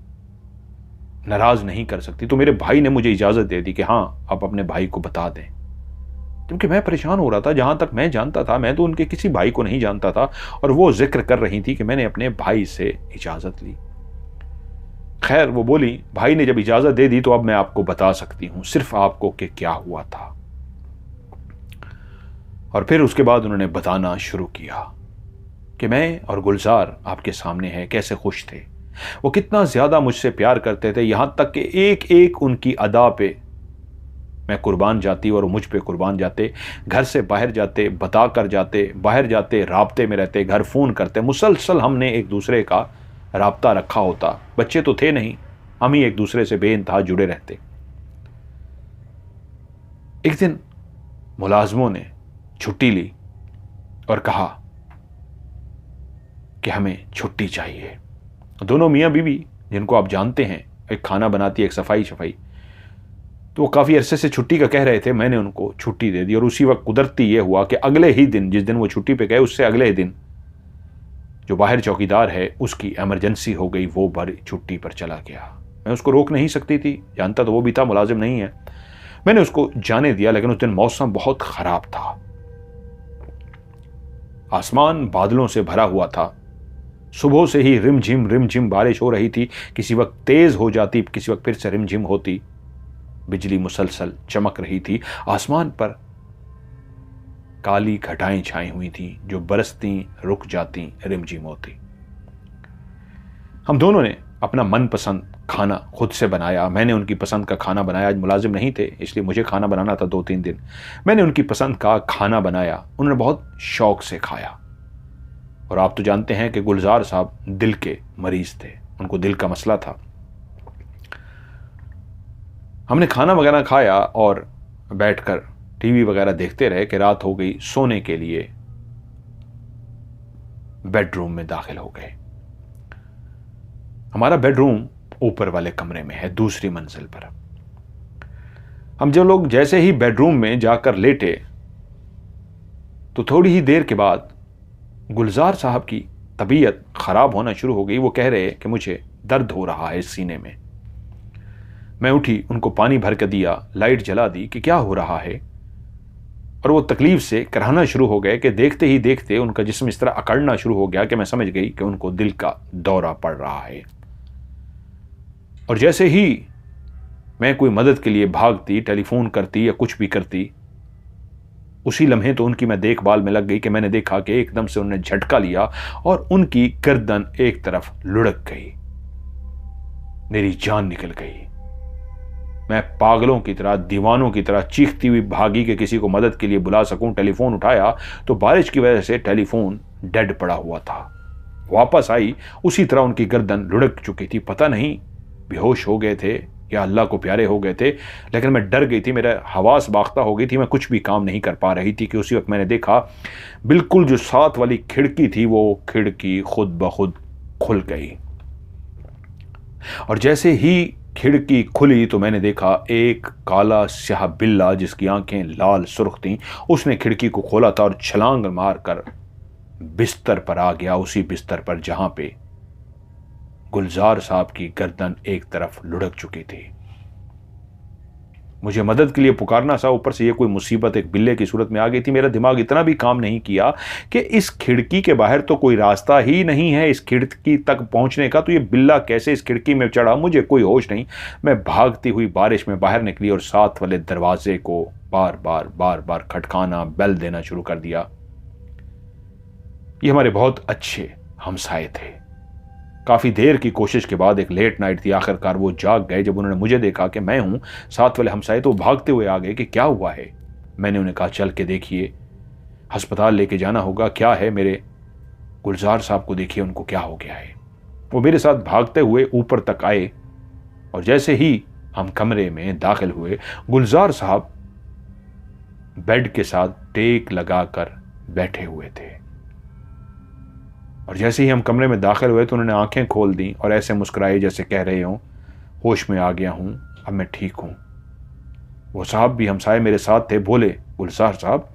[SPEAKER 1] नाराज नहीं कर सकती, तो मेरे भाई ने मुझे इजाज़त दे दी कि हाँ आप अपने भाई को बता दें। क्योंकि मैं परेशान हो रहा था, जहां तक मैं जानता था मैं तो उनके किसी भाई को नहीं जानता था, और वो जिक्र कर रही थी कि मैंने अपने भाई से इजाज़त ली। खैर वो बोली भाई ने जब इजाज़त दे दी तो अब मैं आपको बता सकती हूं सिर्फ आपको कि क्या हुआ था। और फिर उसके बाद उन्होंने बताना शुरू किया कि मैं और गुलजार आपके सामने हैं, कैसे खुश थे, वो कितना ज्यादा मुझसे प्यार करते थे, यहां तक कि एक एक उनकी अदा पे मैं कुर्बान जाती और मुझ पे कुर्बान जाते। घर से बाहर जाते, बता कर जाते, बाहर जाते, राब्ते में रहते, घर फोन करते, मुसलसल हमने एक दूसरे का राब्ता रखा होता। बच्चे तो थे नहीं, हम ही एक दूसरे से बेइंतहा जुड़े रहते। एक दिन मुलाजमों ने छुट्टी ली और कहा कि हमें छुट्टी चाहिए। दोनों मियाँ बीवी जिनको आप जानते हैं, एक खाना बनाती है, एक सफाई, तो वो काफ़ी अरसे से छुट्टी का कह रहे थे। मैंने उनको छुट्टी दे दी और उसी वक्त कुदरती ये हुआ कि अगले ही दिन, जिस दिन वो छुट्टी पे गए उससे अगले ही दिन जो बाहर चौकीदार है उसकी इमरजेंसी हो गई, वो बड़ी छुट्टी पर चला गया। मैं उसको रोक नहीं सकती थी, जानता तो वो भी था मुलाजिम नहीं है, मैंने उसको जाने दिया। लेकिन उस दिन मौसम बहुत ख़राब था, आसमान बादलों से भरा हुआ था, सुबह से ही रिमझिम बारिश हो रही थी, किसी वक्त तेज हो जाती, किसी वक्त फिर से रिमझिम होती, बिजली मुसलसल चमक रही थी, आसमान पर काली घटाएं छाई हुई थी जो बरसती रुक जाती रिमझिम होती। हम दोनों ने अपना मनपसंद खाना खुद से बनाया। मैंने उनकी पसंद का खाना बनाया। आज मुलाजिम नहीं थे इसलिए मुझे खाना बनाना था 2-3 दिन। मैंने उनकी पसंद का खाना बनाया। उन्होंने बहुत शौक से खाया। और आप तो जानते हैं कि गुलजार साहब दिल के मरीज थे, उनको दिल का मसला था। हमने खाना वगैरह खाया और बैठकर टीवी वगैरह देखते रहे कि रात हो गई। सोने के लिए बेडरूम में दाखिल हो गए। हमारा बेडरूम ऊपर वाले कमरे में है, दूसरी मंजिल पर। हम जो लोग जैसे ही बेडरूम में जाकर लेटे तो थोड़ी ही देर के बाद गुलजार साहब की तबीयत खराब होना शुरू हो गई। वो कह रहे कि मुझे दर्द हो रहा है सीने में। मैं उठी, उनको पानी भर के दिया, लाइट जला दी कि क्या हो रहा है। और वो तकलीफ से कराहना शुरू हो गए कि देखते ही देखते उनका जिस्म इस तरह अकड़ना शुरू हो गया कि मैं समझ गई कि उनको दिल का दौरा पड़ रहा है। और जैसे ही मैं कोई मदद के लिए भागती, टेलीफोन करती या कुछ भी करती, उसी लम्हे तो उनकी मैं देखभाल में लग गई कि मैंने देखा कि एकदम से उन्होंने झटका लिया और उनकी गर्दन एक तरफ लुढ़क गई। मेरी जान निकल गई। मैं पागलों की तरह, दीवानों की तरह चीखती हुई भागी कि किसी को मदद के लिए बुला सकूं। टेलीफोन उठाया तो बारिश की वजह से टेलीफोन डेड पड़ा हुआ था। वापस आई, उसी तरह उनकी गर्दन लुढ़क चुकी थी। पता नहीं बेहोश हो गए थे या अल्लाह को प्यारे हो गए थे, लेकिन मैं डर गई थी। मेरा हवास बाख्ता हो गई थी। मैं कुछ भी काम नहीं कर पा रही थी कि उसी वक्त मैंने देखा बिल्कुल जो साथ वाली खिड़की थी वो खिड़की खुद ब खुद खुल गई। और जैसे ही खिड़की खुली तो मैंने देखा एक काला स्याह बिल्ला जिसकी आंखें लाल सुर्ख थीं, उसने खिड़की को खोला था और छलांग मारकर बिस्तर पर आ गया। उसी बिस्तर पर जहां पे गुलजार साहब की गर्दन एक तरफ लुढ़क चुकी थी। मुझे मदद के लिए पुकारना सा, ऊपर से ये कोई मुसीबत एक बिल्ले की सूरत में आ गई थी। मेरा दिमाग इतना भी काम नहीं किया कि इस खिड़की के बाहर तो कोई रास्ता ही नहीं है इस खिड़की तक पहुंचने का, तो ये बिल्ला कैसे इस खिड़की में चढ़ा, मुझे कोई होश नहीं। मैं भागती हुई बारिश में बाहर निकली और साथ वाले दरवाजे को बार बार खटकाना, बेल देना शुरू कर दिया। ये हमारे बहुत अच्छे हमसाए थे। काफ़ी देर की कोशिश के बाद, एक लेट नाइट थी, आखिरकार वो जाग गए। जब उन्होंने मुझे देखा कि मैं हूं साथ वाले हमसाए, तो भागते हुए आ गए कि क्या हुआ है। मैंने उन्हें कहा चल के देखिए, अस्पताल लेके जाना होगा। क्या है, मेरे गुलजार साहब को देखिए, उनको क्या हो गया है। वो मेरे साथ भागते हुए ऊपर तक आए और जैसे ही हम कमरे में दाखिल हुए, गुलजार साहब बेड के साथ टेक लगाकर बैठे हुए थे। और जैसे ही हम कमरे में दाखिल हुए तो उन्होंने आंखें खोल दी और ऐसे मुस्कुराए जैसे कह रहे हों होश में आ गया हूं, अब मैं ठीक हूं। वो साहब भी हमसाए मेरे साथ थे। बोले गुलजार साहब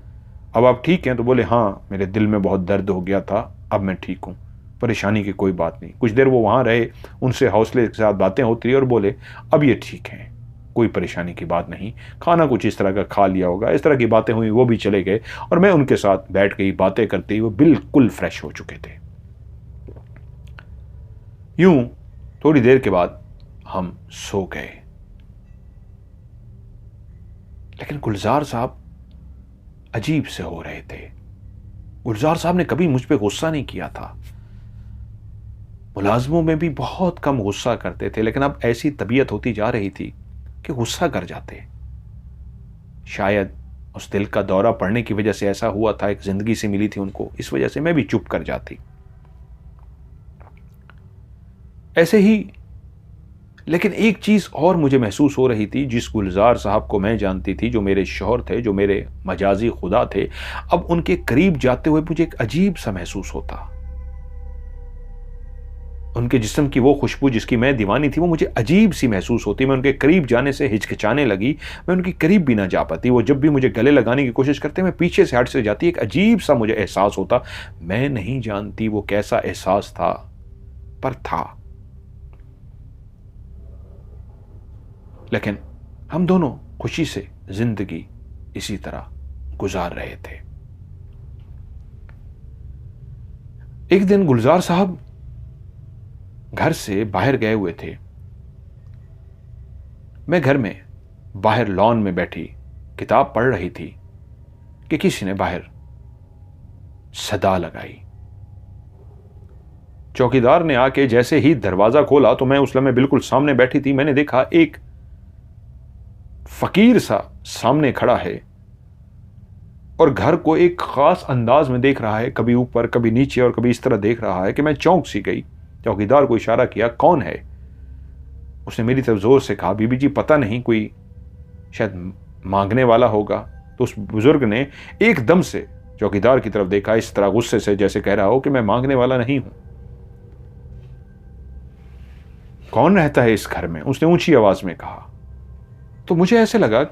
[SPEAKER 1] अब आप ठीक हैं? तो बोले हाँ, मेरे दिल में बहुत दर्द हो गया था, अब मैं ठीक हूं, परेशानी की कोई बात नहीं। कुछ देर वो वहां रहे, उनसे हौसले के साथ बातें होती रही और बोले अब ये ठीक हैं, कोई परेशानी की बात नहीं, खाना कुछ इस तरह का खा लिया होगा। इस तरह की बातें हुई, वो भी चले गए और मैं उनके साथ बैठ गई बातें करते ही। वो बिल्कुल फ्रेश हो चुके थे। यूं थोड़ी देर के बाद हम सो गए। लेकिन गुलजार साहब अजीब से हो रहे थे। गुलजार साहब ने कभी मुझ पे गुस्सा नहीं किया था। मुलाजमों में भी बहुत कम गुस्सा करते थे, लेकिन अब ऐसी तबीयत होती जा रही थी कि गुस्सा कर जाते। शायद उस दिल का दौरा पड़ने की वजह से ऐसा हुआ था, एक जिंदगी से मिली थी उनको, इस वजह से मैं भी चुप कर जाती। ऐसे ही लेकिन एक चीज और मुझे महसूस हो रही थी। जिस गुलजार साहब को मैं जानती थी, जो मेरे शौहर थे, जो मेरे मजाजी खुदा थे, अब उनके करीब जाते हुए मुझे एक अजीब सा महसूस होता। उनके जिस्म की वो खुशबू जिसकी मैं दीवानी थी, वो मुझे अजीब सी महसूस होती। मैं उनके करीब जाने से हिचकिचाने लगी। मैं उनके करीब भी ना जा पाती। वो जब भी मुझे गले लगाने की कोशिश करते, मैं पीछे से हट से जाती। एक अजीब सा मुझे एहसास होता। मैं नहीं जानती वो कैसा एहसास था, पर था। लेकिन हम दोनों खुशी से जिंदगी इसी तरह गुजार रहे थे। एक दिन गुलजार साहब घर से बाहर गए हुए थे। मैं घर में बाहर लॉन में बैठी किताब पढ़ रही थी कि किसी ने बाहर सदा लगाई। चौकीदार ने आके जैसे ही दरवाजा खोला तो मैं उस लम्हे बिल्कुल सामने बैठी थी। मैंने देखा एक फकीर सा सामने खड़ा है और घर को एक खास अंदाज में देख रहा है, कभी ऊपर कभी नीचे और कभी इस तरह देख रहा है कि मैं चौंक सी गई। चौकीदार को इशारा किया, कौन है? उसने मेरी तरफ जोर से कहा, बीबी जी पता नहीं, कोई शायद मांगने वाला होगा। तो उस बुजुर्ग ने एकदम से चौकीदार की तरफ देखा, इस तरह गुस्से से जैसे कह रहा हो कि मैं मांगने वाला नहीं हूं। कौन रहता है इस घर में? उसने ऊंची आवाज में कहा। तो मुझे ऐसे लगा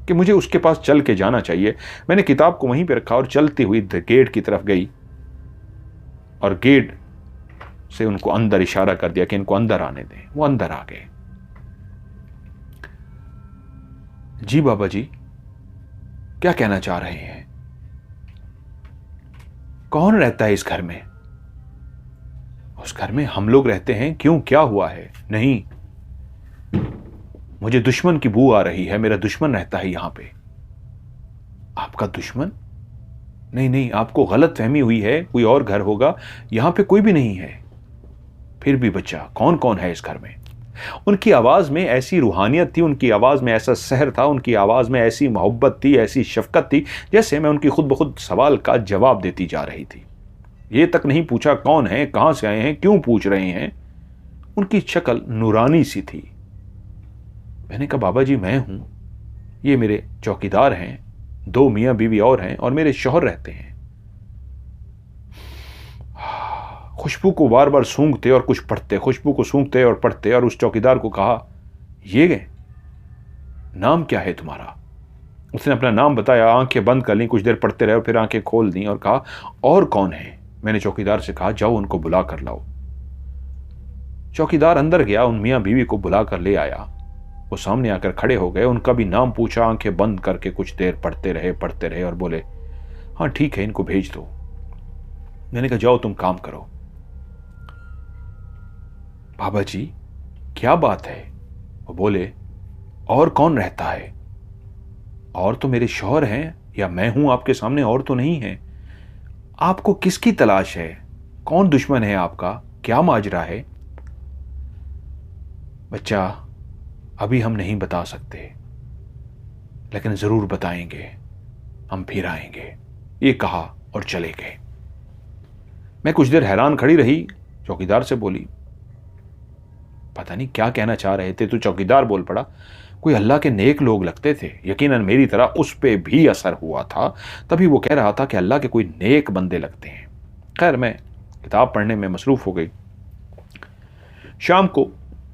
[SPEAKER 1] कि मुझे उसके पास चल के जाना चाहिए। मैंने किताब को वहीं पर रखा और चलती हुई गेट की तरफ गई और गेट से उनको अंदर इशारा कर दिया कि इनको अंदर आने दें। वो अंदर आ गए। जी बाबा जी, क्या कहना चाह रहे हैं? कौन रहता है इस घर में? उस घर में हम लोग रहते हैं। क्यों, क्या हुआ है? नहीं, मुझे दुश्मन की बू आ रही है। मेरा दुश्मन रहता है यहां पे। आपका दुश्मन? नहीं नहीं, आपको गलत फहमी हुई है, कोई और घर होगा। यहां पे कोई भी नहीं है। फिर भी बच्चा, कौन कौन है इस घर में? उनकी आवाज में ऐसी रूहानियत थी, उनकी आवाज में ऐसा सहर था, उनकी आवाज में ऐसी मोहब्बत थी, ऐसी शफकत थी, जैसे मैं उनकी खुद ब खुद सवाल का जवाब देती जा रही थी। ये तक नहीं पूछा कौन है, कहां से आए हैं, क्यों पूछ रहे हैं। उनकी शक्ल नूरानी सी थी। मैंने कहा, बाबा जी मैं हूं, ये मेरे चौकीदार हैं, 2 मियां बीवी और हैं, और मेरे शौहर रहते हैं। खुशबू को बार बार सूंघते और कुछ पढ़ते, खुशबू को सूंघते और पढ़ते, और उस चौकीदार को कहा, ये गए, नाम क्या है तुम्हारा? उसने अपना नाम बताया, आंखें बंद कर ली, कुछ देर पढ़ते रहे और फिर आंखें खोल दी और कहा, और कौन है? मैंने चौकीदार से कहा, जाओ उनको बुला कर लाओ। चौकीदार अंदर गया, उन मियां बीवी को बुला कर ले आया। वो सामने आकर खड़े हो गए, उनका भी नाम पूछा, आंखें बंद करके कुछ देर पढ़ते रहे और बोले, हाँ ठीक है, इनको भेज दो। मैंने कहा, जाओ तुम काम करो। बाबा जी क्या बात है? वो बोले, और कौन रहता है? और तो मेरे शौहर हैं, या मैं हूं आपके सामने, और तो नहीं है। आपको किसकी तलाश है? कौन दुश्मन है आपका? क्या माजरा है? बच्चा, अभी हम नहीं बता सकते, लेकिन जरूर बताएंगे, हम फिर आएंगे। ये कहा और चले गए। मैं कुछ देर हैरान खड़ी रही। चौकीदार से बोली, पता नहीं क्या कहना चाह रहे थे। तो चौकीदार बोल पड़ा, कोई अल्लाह के नेक लोग लगते थे। यकीनन मेरी तरह उस पे भी असर हुआ था। तभी वो कह रहा था कि अल्लाह के कोई नेक बंदे लगते हैं। खैर, मैं किताब पढ़ने में मसरूफ हो गई। शाम को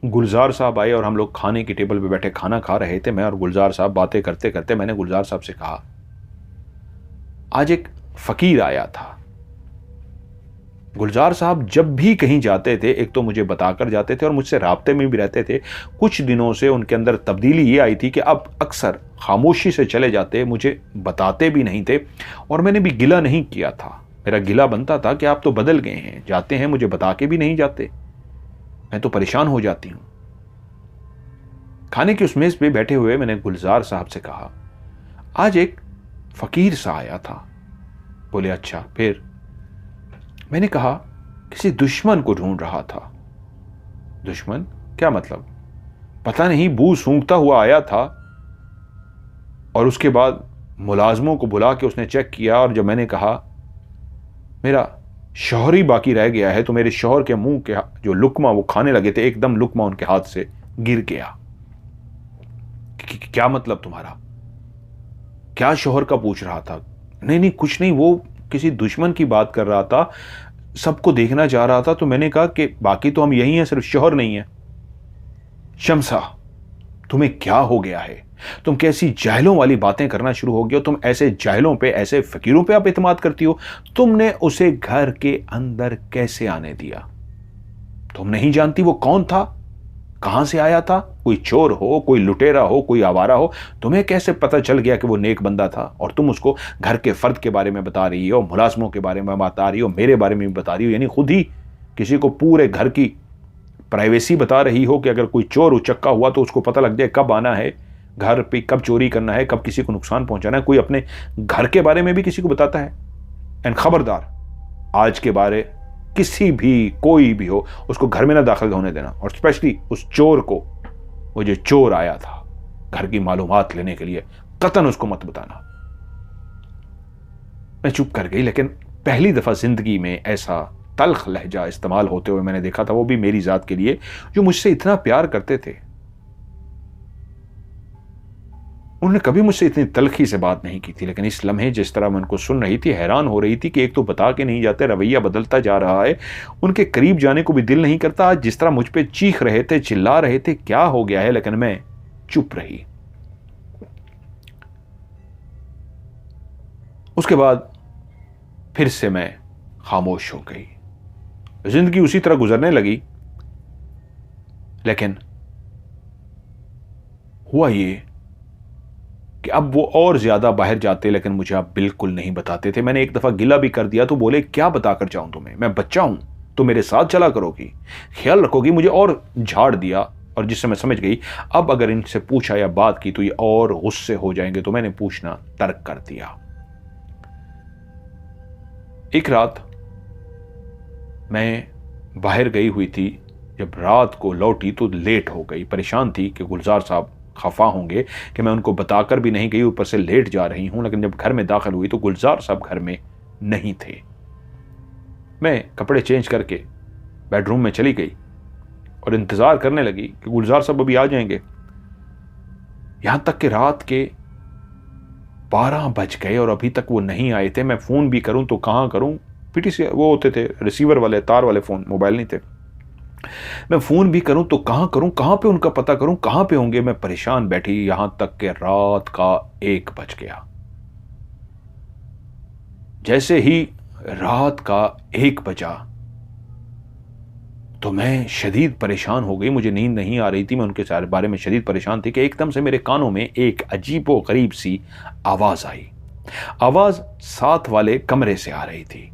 [SPEAKER 1] गुलजार साहब आए और हम लोग खाने की टेबल पे बैठे खाना खा रहे थे। मैं और गुलजार साहब बातें करते करते मैंने गुलजार साहब से कहा, आज एक फकीर आया था। गुलजार साहब जब भी कहीं जाते थे, एक तो मुझे बताकर जाते थे और मुझसे राब्ते में भी रहते थे। कुछ दिनों से उनके अंदर तब्दीली ये आई थी कि अब अक्सर खामोशी से चले जाते, मुझे बताते भी नहीं थे, और मैंने भी गिला नहीं किया था। मेरा गिला बनता था कि आप तो बदल गए हैं, जाते हैं मुझे बता के भी नहीं जाते, मैं तो परेशान हो जाती हूं। खाने की उस मेज पे बैठे हुए मैंने गुलजार साहब से कहा, आज एक फकीर सा आया था। बोले, अच्छा फिर? मैंने कहा, किसी दुश्मन को ढूंढ रहा था। दुश्मन? क्या मतलब? पता नहीं, बू सूंघता हुआ आया था और उसके बाद मुलाजमों को बुला के उसने चेक किया, और जब मैंने कहा मेरा शौहर ही बाकी रह गया है, तो मेरे शौहर के मुंह के जो लुकमा वो खाने लगे थे, एकदम लुकमा उनके हाथ से गिर गया। क्या मतलब तुम्हारा? क्या शौहर का पूछ रहा था? नहीं नहीं कुछ नहीं, वो किसी दुश्मन की बात कर रहा था, सबको देखना चाह रहा था। तो मैंने कहा कि बाकी तो हम यही हैं, सिर्फ शौहर नहीं है। शमसा, तुम्हें क्या हो गया है? तुम कैसी जाहिलों वाली बातें करना शुरू हो गए हो? तुम ऐसे जाहिलों पे, ऐसे फकीरों पे आप इत्मीनान करती हो? तुमने उसे घर के अंदर कैसे आने दिया? तुम नहीं जानती वो कौन था, कहां से आया था? कोई चोर हो, कोई लुटेरा हो, कोई आवारा हो, तुम्हें कैसे पता चल गया कि वो नेक बंदा था? और तुम उसको घर के फर्द के बारे में बता रही हो, मुलाजमों के बारे में बता रही हो, मेरे बारे में भी बता रही हो, यानी खुद ही किसी को पूरे घर की प्राइवेसी बता रही हो कि अगर कोई चोर उचक्का हुआ तो उसको पता लग जाए कब आना है घर पे, कब चोरी करना है, कब किसी को नुकसान पहुंचाना है। कोई अपने घर के बारे में भी किसी को बताता है? एंड खबरदार, आज के बारे किसी भी कोई भी हो उसको घर में ना दाखिल होने देना, और स्पेशली उस चोर को, वो जो चोर आया था घर की मालूमात लेने के लिए, कतन उसको मत बताना। मैं चुप कर गई, लेकिन पहली दफा जिंदगी में ऐसा तल्ख लहजा इस्तेमाल होते हुए मैंने देखा था, वो भी मेरी जात के लिए जो मुझसे इतना प्यार करते थे। उन्होंने कभी मुझसे इतनी तलखी से बात नहीं की थी, लेकिन इस लम्हे जिस तरह मैं उनको सुन रही थी, हैरान हो रही थी कि एक तो बता के नहीं जाते, रवैया बदलता जा रहा है, उनके करीब जाने को भी दिल नहीं करता। आज जिस तरह मुझ पे चीख रहे थे, चिल्ला रहे थे, क्या हो गया है, लेकिन मैं चुप रही। उसके बाद फिर से मैं खामोश हो गई। जिंदगी उसी तरह गुजरने लगी, लेकिन हुआ ये कि अब वो और ज्यादा बाहर जाते, लेकिन मुझे अब बिल्कुल नहीं बताते थे। मैंने एक दफा गिला भी कर दिया तो बोले, क्या बताकर जाऊं तुम्हें, मैं बच्चा हूं तो मेरे साथ चला करोगी, ख्याल रखोगी, मुझे और झाड़ दिया। और जिससे मैं समझ गई अब अगर इनसे पूछा या बात की तो ये और गुस्से हो जाएंगे, तो मैंने पूछना तर्क कर दिया। एक रात मैं बाहर गई हुई थी, जब रात को लौटी तो लेट हो गई। परेशान थी कि गुलजार साहब खफा होंगे कि मैं उनको बताकर भी नहीं गई, ऊपर से लेट जा रही हूं। लेकिन जब घर में दाखिल हुई तो गुलजार साहब घर में नहीं थे। मैं कपड़े चेंज करके बेडरूम में चली गई और इंतजार करने लगी कि गुलजार साहब अभी आ जाएंगे। यहां तक कि रात के 12 बज गए और अभी तक वो नहीं आए थे। मैं फोन भी करूं तो कहां करूं, पीटीसी वो होते थे रिसीवर वाले, तार वाले फोन, मोबाइल नहीं थे। मैं फोन भी करूं तो कहां करूं, कहां पे उनका पता करूं, कहां पे होंगे। मैं परेशान बैठी, यहां तक कि रात का 1 बज गया। जैसे ही रात का 1 बजा तो मैं शदीद परेशान हो गई। मुझे नींद नहीं आ रही थी, मैं उनके सारे बारे में शदीद परेशान थी कि एकदम से मेरे कानों में एक अजीबो गरीब सी आवाज आई। आवाज साथ वाले कमरे से आ रही थी।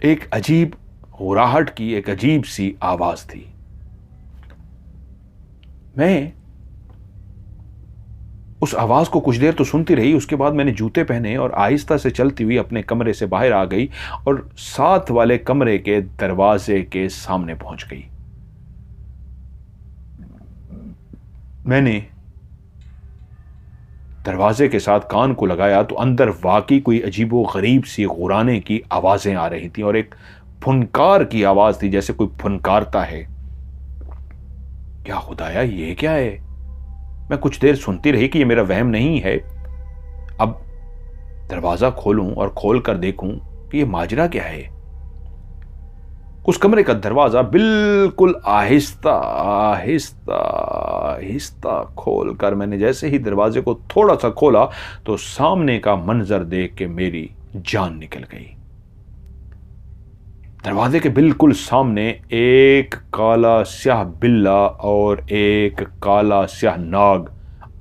[SPEAKER 1] एक अजीब गुराहट की एक अजीब सी आवाज थी। मैं उस आवाज को कुछ देर तो सुनती रही। उसके बाद मैंने जूते पहने और आहिस्ता से चलती हुई अपने कमरे से बाहर आ गई और साथ वाले कमरे के दरवाजे के सामने पहुंच गई। मैंने दरवाजे के साथ कान को लगाया तो अंदर वाकई कोई अजीबो गरीब सी गुराने की आवाजें आ रही थी और एक फुनकार की आवाज थी, जैसे कोई फुनकारता है। क्या खुदाया, ये क्या है? मैं कुछ देर सुनती रही कि ये मेरा वहम नहीं है। अब दरवाजा खोलूं और खोल कर देखूं कि ये माजरा क्या है। उस कमरे का दरवाजा बिल्कुल आहिस्ता आहिस्ता आहिस्ता खोल कर मैंने जैसे ही दरवाजे को थोड़ा सा खोला तो सामने का मंजर देख के मेरी जान निकल गई। दरवाजे के बिल्कुल सामने एक काला स्याह बिल्ला और एक काला स्याह नाग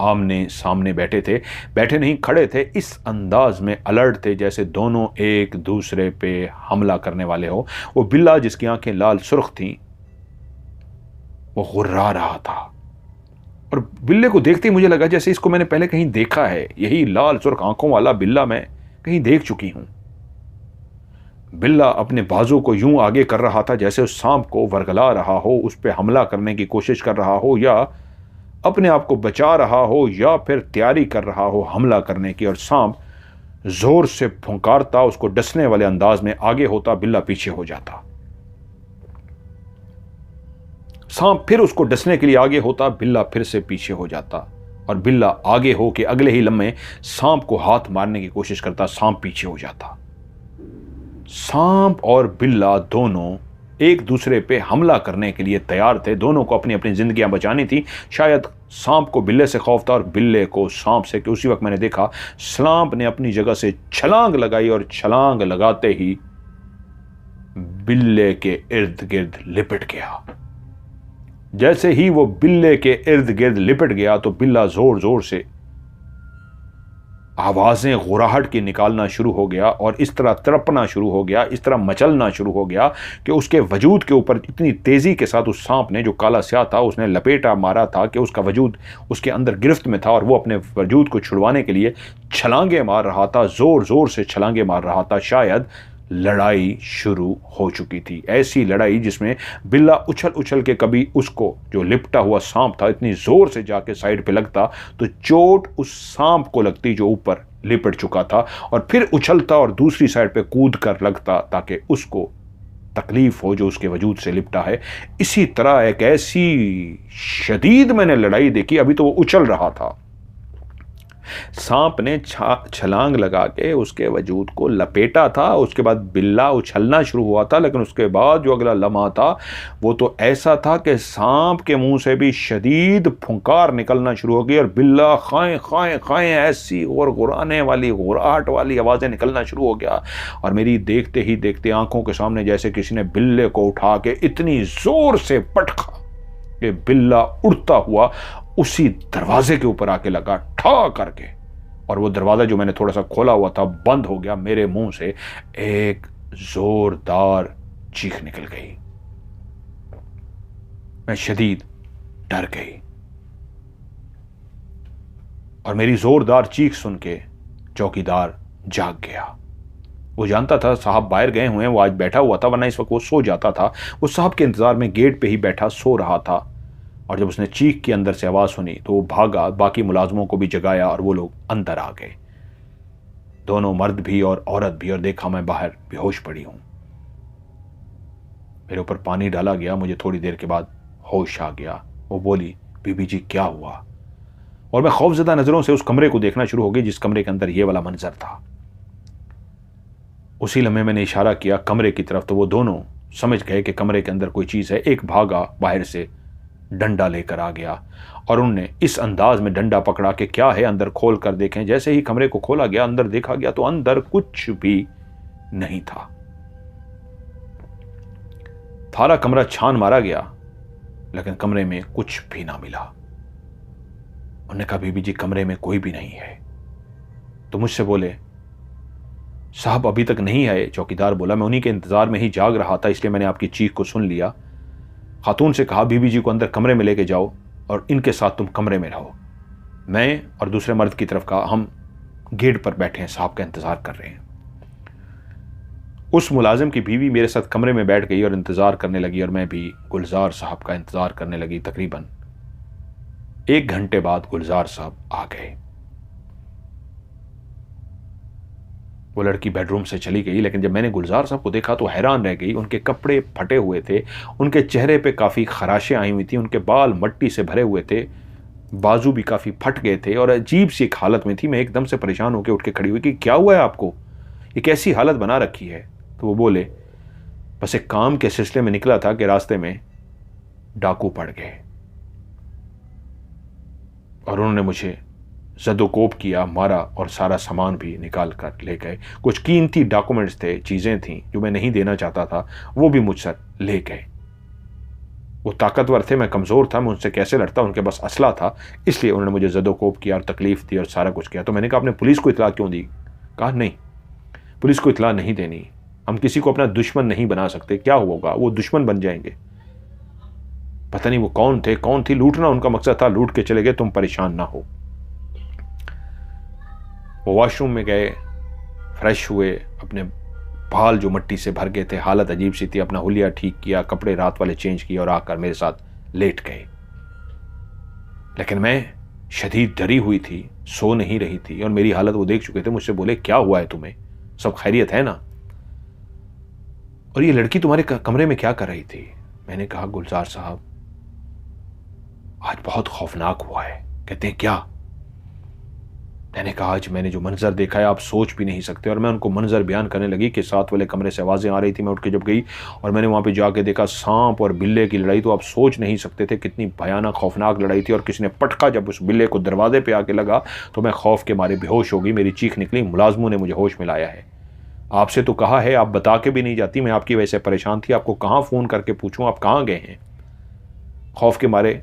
[SPEAKER 1] आमने सामने बैठे थे। बैठे नहीं, खड़े थे, इस अंदाज में अलर्ट थे जैसे दोनों एक दूसरे पे हमला करने वाले हो। वो बिल्ला जिसकी आंखें लाल सुर्ख थीं, वो गुर्रा रहा था और बिल्ले को देखते ही मुझे लगा जैसे इसको मैंने पहले कहीं देखा है। यही लाल सुर्ख आंखों वाला बिल्ला मैं कहीं देख चुकी हूं। बिल्ला अपने बाजू को यूं आगे कर रहा था जैसे उस सांप को वरगला रहा हो, उस पर हमला करने की कोशिश कर रहा हो, या अपने आप को बचा रहा हो, या फिर तैयारी कर रहा हो हमला करने की। और सांप जोर से फुंकारता, उसको डसने वाले अंदाज में आगे होता, बिल्ला पीछे हो जाता। सांप फिर उसको डसने के लिए आगे होता, बिल्ला फिर से पीछे हो जाता और बिल्ला आगे हो के अगले ही लम्हे सांप को हाथ मारने की कोशिश करता, सांप पीछे हो जाता। सांप और बिल्ला दोनों एक दूसरे पे हमला करने के लिए तैयार थे। दोनों को अपनी अपनी जिंदगियां बचानी थी। शायद सांप को बिल्ले से खौफ था और बिल्ले को सांप से, कि उसी वक्त मैंने देखा सांप ने अपनी जगह से छलांग लगाई और छलांग लगाते ही बिल्ले के इर्द गिर्द लिपट गया। जैसे ही वो बिल्ले के इर्द गिर्द लिपट गया तो बिल्ला जोर जोर से आवाज़ें गुर्राहट की निकालना शुरू हो गया और इस तरह तड़पना शुरू हो गया, इस तरह मचलना शुरू हो गया कि उसके वजूद के ऊपर इतनी तेज़ी के साथ उस सांप ने, जो काला स्याह था, उसने लपेटा मारा था कि उसका वजूद उसके अंदर गिरफ्त में था और वो अपने वजूद को छुड़वाने के लिए छलांगे मार रहा था, ज़ोर ज़ोर से छलांगे मार रहा था। शायद लड़ाई शुरू हो चुकी थी, ऐसी लड़ाई जिसमें बिल्ला उछल उछल के कभी उसको, जो लिपटा हुआ सांप था, इतनी जोर से जाके साइड पे लगता तो चोट उस सांप को लगती जो ऊपर लिपट चुका था, और फिर उछलता और दूसरी साइड पे कूद कर लगता ताकि उसको तकलीफ हो जो उसके वजूद से लिपटा है। इसी तरह एक ऐसी शदीद मैंने लड़ाई देखी। अभी तो वो उछल रहा था, सांप ने छलांग लगा के उसके वजूद को लपेटा था, उसके बाद बिल्ला उछलना शुरू हुआ था, लेकिन उसके बाद जो अगला लम्हा था वो तो ऐसा था कि सांप के मुंह से भी शदीद फुंकार निकलना शुरू हो गई और बिल्ला खाएं खाएं खाएं ऐसी और गुर्राने वाली, गुर्राहट वाली आवाज़ें निकलना शुरू हो गया। और मेरी देखते ही देखते आंखों के सामने जैसे किसी ने बिल्ले को उठा के इतनी जोर से पटका कि बिल्ला उड़ता हुआ उसी दरवाजे के ऊपर आके लगा ठा करके, और वो दरवाजा जो मैंने थोड़ा सा खोला हुआ था बंद हो गया। मेरे मुंह से एक जोरदार चीख निकल गई। मैं शदीद डर गई और मेरी जोरदार चीख सुन के चौकीदार जाग गया। वो जानता था साहब बाहर गए हुए हैं, वो आज बैठा हुआ था, वरना इस वक्त वो सो जाता था। वो साहब के इंतजार में गेट पे ही बैठा सो रहा था, और जब उसने चीख के अंदर से आवाज़ सुनी तो वो भागा, बाकी मुलाजमों को भी जगाया और वो लोग अंदर आ गए, दोनों मर्द भी और औरत भी। और देखा मैं बाहर बेहोश पड़ी हूं, मेरे ऊपर पानी डाला गया। मुझे थोड़ी देर के बाद होश आ गया। वो बोली, बीबी जी क्या हुआ? और मैं खौफजदा नज़रों से उस कमरे को देखना शुरू हो गई जिस कमरे के अंदर ये वाला मंजर था। उसी लम्हे मैंने इशारा किया कमरे की तरफ, तो वो दोनों समझ गए कि कमरे के अंदर कोई चीज़ है। एक भागा बाहर से डंडा लेकर आ गया और उन्होंने इस अंदाज में डंडा पकड़ा कि क्या है अंदर खोल कर देखें। जैसे ही कमरे को खोला गया, अंदर देखा गया तो अंदर कुछ भी नहीं था। सारा कमरा छान मारा गया लेकिन कमरे में कुछ भी ना मिला। उन्होंने कहा, बीबी जी कमरे में कोई भी नहीं है। तो मुझसे बोले, साहब अभी तक नहीं आए। चौकीदार बोला, मैं उन्हीं के इंतजार में ही जाग रहा था, इसलिए मैंने आपकी चीख को सुन लिया। खातून से कहा, बीबी जी को अंदर कमरे में लेके जाओ और इनके साथ तुम कमरे में रहो। मैं और दूसरे मर्द की तरफ कहा, हम गेट पर बैठे हैं, साहब का इंतजार कर रहे हैं। उस मुलाजिम की बीवी मेरे साथ कमरे में बैठ गई और इंतजार करने लगी, और मैं भी गुलजार साहब का इंतजार करने लगी। तकरीबन 1 घंटे बाद गुलजार साहब आ गए। वो लड़की बेडरूम से चली गई, लेकिन जब मैंने गुलजार साहब को देखा तो हैरान रह गई। उनके कपड़े फटे हुए थे, उनके चेहरे पे काफ़ी खराशें आई हुई थी, उनके बाल मट्टी से भरे हुए थे, बाजू भी काफ़ी फट गए थे और अजीब सी एक हालत में थी। मैं एकदम से परेशान होकर उठ के खड़ी हुई कि क्या हुआ है आपको, ये कैसी हालत बना रखी है? तो वो बोले, बस एक काम के सिलसिले में निकला था कि रास्ते में डाकू पड़ गए और उन्होंने मुझे जदोकोब किया, मारा और सारा सामान भी निकाल कर ले गए। कुछ कीमती डॉक्यूमेंट्स थे, चीज़ें थीं जो मैं नहीं देना चाहता था, वो भी मुझसे ले गए। वो ताकतवर थे, मैं कमज़ोर था, मैं उनसे कैसे लड़ता, उनके पास असला था, इसलिए उन्होंने मुझे जदोकोब किया और तकलीफ़ दी और सारा कुछ किया। तो मैंने कहा, आपने पुलिस को इतला क्यों दी? कहा, नहीं, पुलिस को इतला नहीं देनी, हम किसी को अपना दुश्मन नहीं बना सकते। क्या होगा, वो दुश्मन बन जाएंगे। पता नहीं वो कौन थे, कौन थी, लूटना उनका मकसद था, लूट के चले गए, तुम परेशान ना हो। वो वॉशरूम में गए, फ्रेश हुए, अपने बाल जो मिट्टी से भर गए थे, हालत अजीब सी थी, अपना हुलिया ठीक किया, कपड़े रात वाले चेंज किए और आकर मेरे साथ लेट गए। लेकिन मैं शदीद डरी हुई थी, सो नहीं रही थी और मेरी हालत वो देख चुके थे। मुझसे बोले, क्या हुआ है तुम्हें, सब खैरियत है ना? और ये लड़की तुम्हारे कमरे में क्या कर रही थी? मैंने कहा, गुलजार साहब आज बहुत खौफनाक हुआ है। कहते हैं, क्या? मैंने कहा, आज मैंने जो मंजर देखा है आप सोच भी नहीं सकते। और मैं उनको मंजर बयान करने लगी कि साथ वाले कमरे से आवाज़ें आ रही थी। मैं उठ के जब गई और मैंने वहाँ पे जाके देखा सांप और बिल्ले की लड़ाई, तो आप सोच नहीं सकते थे कितनी भयानक खौफनाक लड़ाई थी। और किसी ने पटका जब उस बिल्ले को दरवाजे पे आके लगा तो मैं खौफ के मारे बेहोश हो गई, मेरी चीख निकली। मुलाजमों ने मुझे होश में लाया है। आपसे तो कहा है, आप बता के भी नहीं जाती, मैं आपकी वजह से परेशान थी, आपको कहाँ फ़ोन करके पूछूँ आप कहाँ गए हैं? खौफ के मारे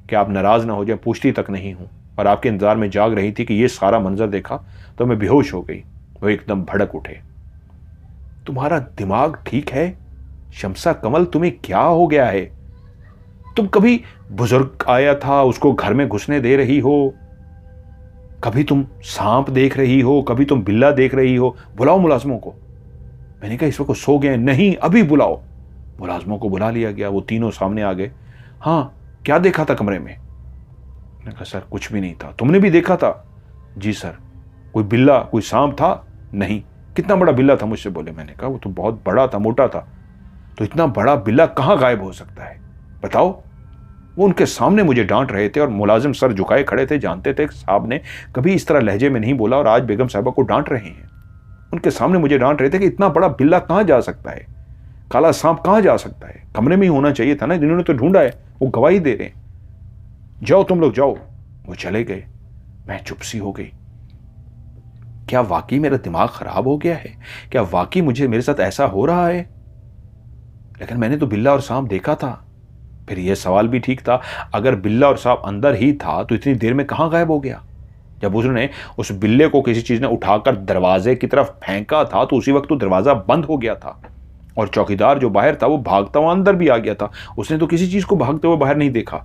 [SPEAKER 1] कि आप नाराज़ ना हो जाए, पूछती तक नहीं हूँ। और आपके इंतजार में जाग रही थी कि ये सारा मंजर देखा तो मैं बेहोश हो गई। वो एकदम भड़क उठे। तुम्हारा दिमाग ठीक है शमसा कमल, तुम्हें क्या हो गया है? तुम कभी बुजुर्ग आया था उसको घर में घुसने दे रही हो, कभी तुम सांप देख रही हो, कभी तुम बिल्ला देख रही हो। बुलाओ मुलाजमों को। मैंने कहा इस वक्त सो गए। नहीं, अभी बुलाओ। मुलाजमों को बुला लिया गया। वो तीनों सामने आ गए। हाँ, क्या देखा था कमरे में? मैंने कहा सर कुछ भी नहीं था। तुमने भी देखा था? जी सर। कोई बिल्ला, कोई सांप था? नहीं। कितना बड़ा बिल्ला था? मुझसे बोले। मैंने कहा वो तो बहुत बड़ा था, मोटा था। तो इतना बड़ा बिल्ला कहां गायब हो सकता है, बताओ? वो उनके सामने मुझे डांट रहे थे और मुलाजिम सर झुकाए खड़े थे। जानते थे साहब ने कभी इस तरह लहजे में नहीं बोला और आज बेगम साहबा को डांट रहे हैं। उनके सामने मुझे डांट रहे थे कि इतना बड़ा बिल्ला कहां जा सकता है, काला सांप कहां जा सकता है? कमरे में ही होना चाहिए था ना, जिन्होंने तो ढूंढा है वो गवाही दे रहे हैं। जाओ तुम लोग जाओ। वो चले गए। मैं चुप सी हो गई। क्या वाकई मेरा दिमाग खराब हो गया है? क्या वाकई मेरे साथ ऐसा हो रहा है? लेकिन मैंने तो बिल्ला और सांप देखा था। फिर यह सवाल भी ठीक था, अगर बिल्ला और सांप अंदर ही था तो इतनी देर में कहां गायब हो गया? जब उसने उस बिल्ले को किसी चीज ने उठाकर दरवाजे की तरफ फेंका था तो उसी वक्त तो दरवाजा बंद हो गया था और चौकीदार जो बाहर था वो भागता हुआ अंदर भी आ गया था। उसने तो किसी चीज को भागते हुए बाहर नहीं देखा।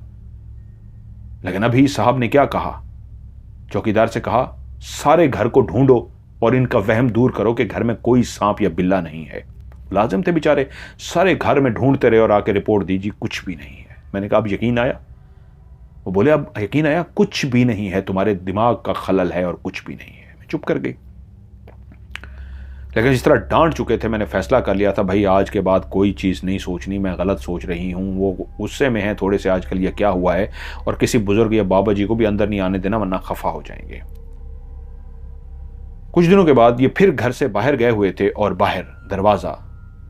[SPEAKER 1] लेकिन अभी साहब ने क्या कहा? चौकीदार से कहा सारे घर को ढूंढो और इनका वहम दूर करो कि घर में कोई सांप या बिल्ला नहीं है। मुलाजिम थे बेचारे, सारे घर में ढूंढते रहे और आके रिपोर्ट दीजिए कुछ भी नहीं है। मैंने कहा अब यकीन आया? वो बोले अब यकीन आया, कुछ भी नहीं है, तुम्हारे दिमाग का खलल है और कुछ भी नहीं है। मैं चुप कर गई। लेकिन जिस तरह डांट चुके थे मैंने फैसला कर लिया था भाई आज के बाद कोई चीज़ नहीं सोचनी, मैं गलत सोच रही हूँ। वो गुस्से में है थोड़े से आजकल, ये क्या हुआ है, और किसी बुजुर्ग या बाबा जी को भी अंदर नहीं आने देना वरना खफा हो जाएंगे। कुछ दिनों के बाद ये फिर घर से बाहर गए हुए थे और बाहर दरवाज़ा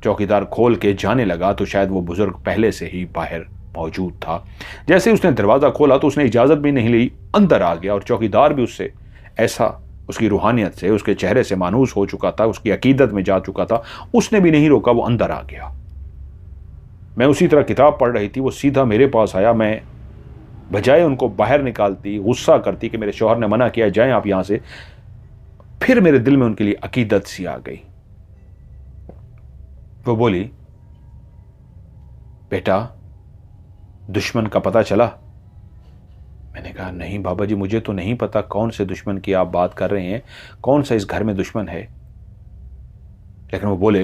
[SPEAKER 1] चौकीदार खोल के जाने लगा तो शायद वो बुजुर्ग पहले से ही बाहर मौजूद था। जैसे ही उसने दरवाज़ा खोला तो उसने इजाज़त भी नहीं ली, अंदर आ गया और चौकीदार भी उससे ऐसा उसकी रूहानियत से, उसके चेहरे से मानूस हो चुका था, उसकी अकीदत में जा चुका था, उसने भी नहीं रोका, वो अंदर आ गया। मैं उसी तरह किताब पढ़ रही थी, वो सीधा मेरे पास आया। मैं बजाय उनको बाहर निकालती, गुस्सा करती कि मेरे शौहर ने मना किया जाएं आप यहां से, फिर मेरे दिल में उनके लिए अकीदत सी आ गई। वो बोली बेटा दुश्मन का पता चला? मैंने कहा नहीं बाबा जी मुझे तो नहीं पता कौन से दुश्मन की आप बात कर रहे हैं, कौन सा इस घर में दुश्मन है। लेकिन वो बोले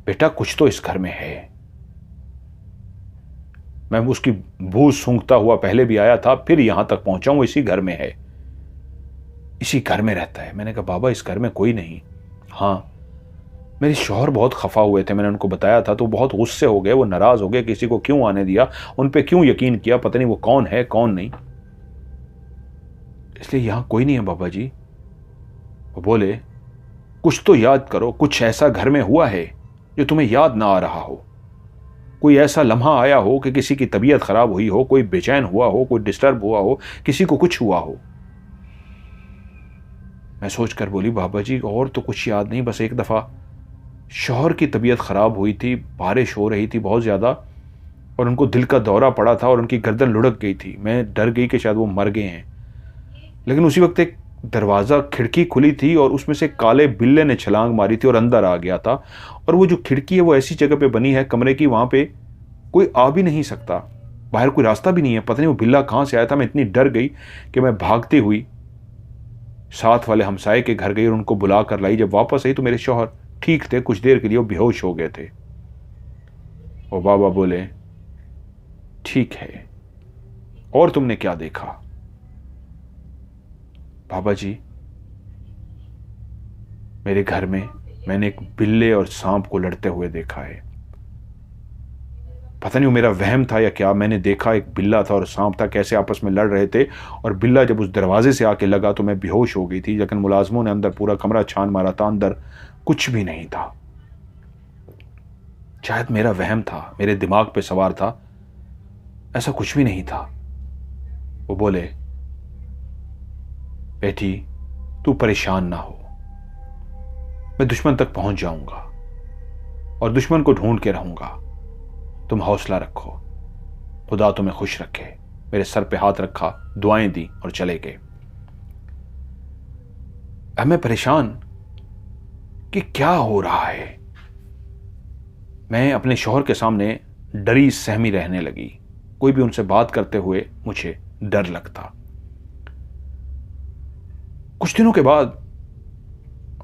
[SPEAKER 1] बेटा कुछ तो इस घर में है। मैं उसकी बू सूंघता हुआ पहले भी आया था, फिर यहां तक पहुंचा हूं, इसी घर में है, इसी घर में रहता है। मैंने कहा बाबा इस घर में कोई नहीं। हाँ मेरे शौहर बहुत खफा हुए थे, मैंने उनको बताया था तो बहुत गुस्से हो गए, वो नाराज हो गए, किसी को क्यों आने दिया, उन पे क्यों यकीन किया, पता नहीं वो कौन है कौन नहीं, इसलिए यहां कोई नहीं है बाबा जी। वो बोले कुछ तो याद करो, कुछ ऐसा घर में हुआ है जो तुम्हें याद ना आ रहा हो, कोई ऐसा लम्हा आया हो कि किसी की तबीयत खराब हुई हो, कोई बेचैन हुआ हो, कोई डिस्टर्ब हुआ हो, किसी को कुछ हुआ हो। मैं सोचकर बोली बाबा जी और तो कुछ याद नहीं, बस एक दफा शौहर की तबीयत खराब हुई थी, बारिश हो रही थी बहुत ज़्यादा और उनको दिल का दौरा पड़ा था और उनकी गर्दन लुढ़क गई थी। मैं डर गई कि शायद वो मर गए हैं। लेकिन उसी वक्त एक दरवाज़ा खिड़की खुली थी और उसमें से काले बिल्ले ने छलांग मारी थी और अंदर आ गया था। और वो जो खिड़की है वो ऐसी जगह पे बनी है कमरे की, वहाँ पे कोई आ भी नहीं सकता, बाहर कोई रास्ता भी नहीं है। पता नहीं वो बिल्ला कहाँ से आया था। मैं इतनी डर गई कि मैं भागती हुई साथ वाले हमसाये के घर गई और उनको बुला कर लाई। जब वापस आई तो मेरे शौहर ठीक थे, कुछ देर के लिए वो बेहोश हो गए थे। और बाबा बोले ठीक है और तुमने क्या देखा? बाबा जी मेरे घर में मैंने एक बिल्ले और सांप को लड़ते हुए देखा है। पता नहीं वो मेरा वहम था या क्या, मैंने देखा एक बिल्ला था और सांप था, कैसे आपस में लड़ रहे थे और बिल्ला जब उस दरवाजे से आके लगा तो मैं बेहोश हो गई थी। लेकिन मुलाजमों ने अंदर पूरा कमरा छान मारा था, अंदर कुछ भी नहीं था। शायद मेरा वहम था, मेरे दिमाग पे सवार था, ऐसा कुछ भी नहीं था। वो बोले बेटी तू परेशान ना हो, मैं दुश्मन तक पहुंच जाऊंगा और दुश्मन को ढूंढ के रहूंगा, तुम हौसला रखो, खुदा तुम्हें खुश रखे। मेरे सर पे हाथ रखा, दुआएं दी और चले गए। अब मैं परेशान कि क्या हो रहा है। मैं अपने शौहर के सामने डरी सहमी रहने लगी। कोई भी उनसे बात करते हुए मुझे डर लगता। कुछ दिनों के बाद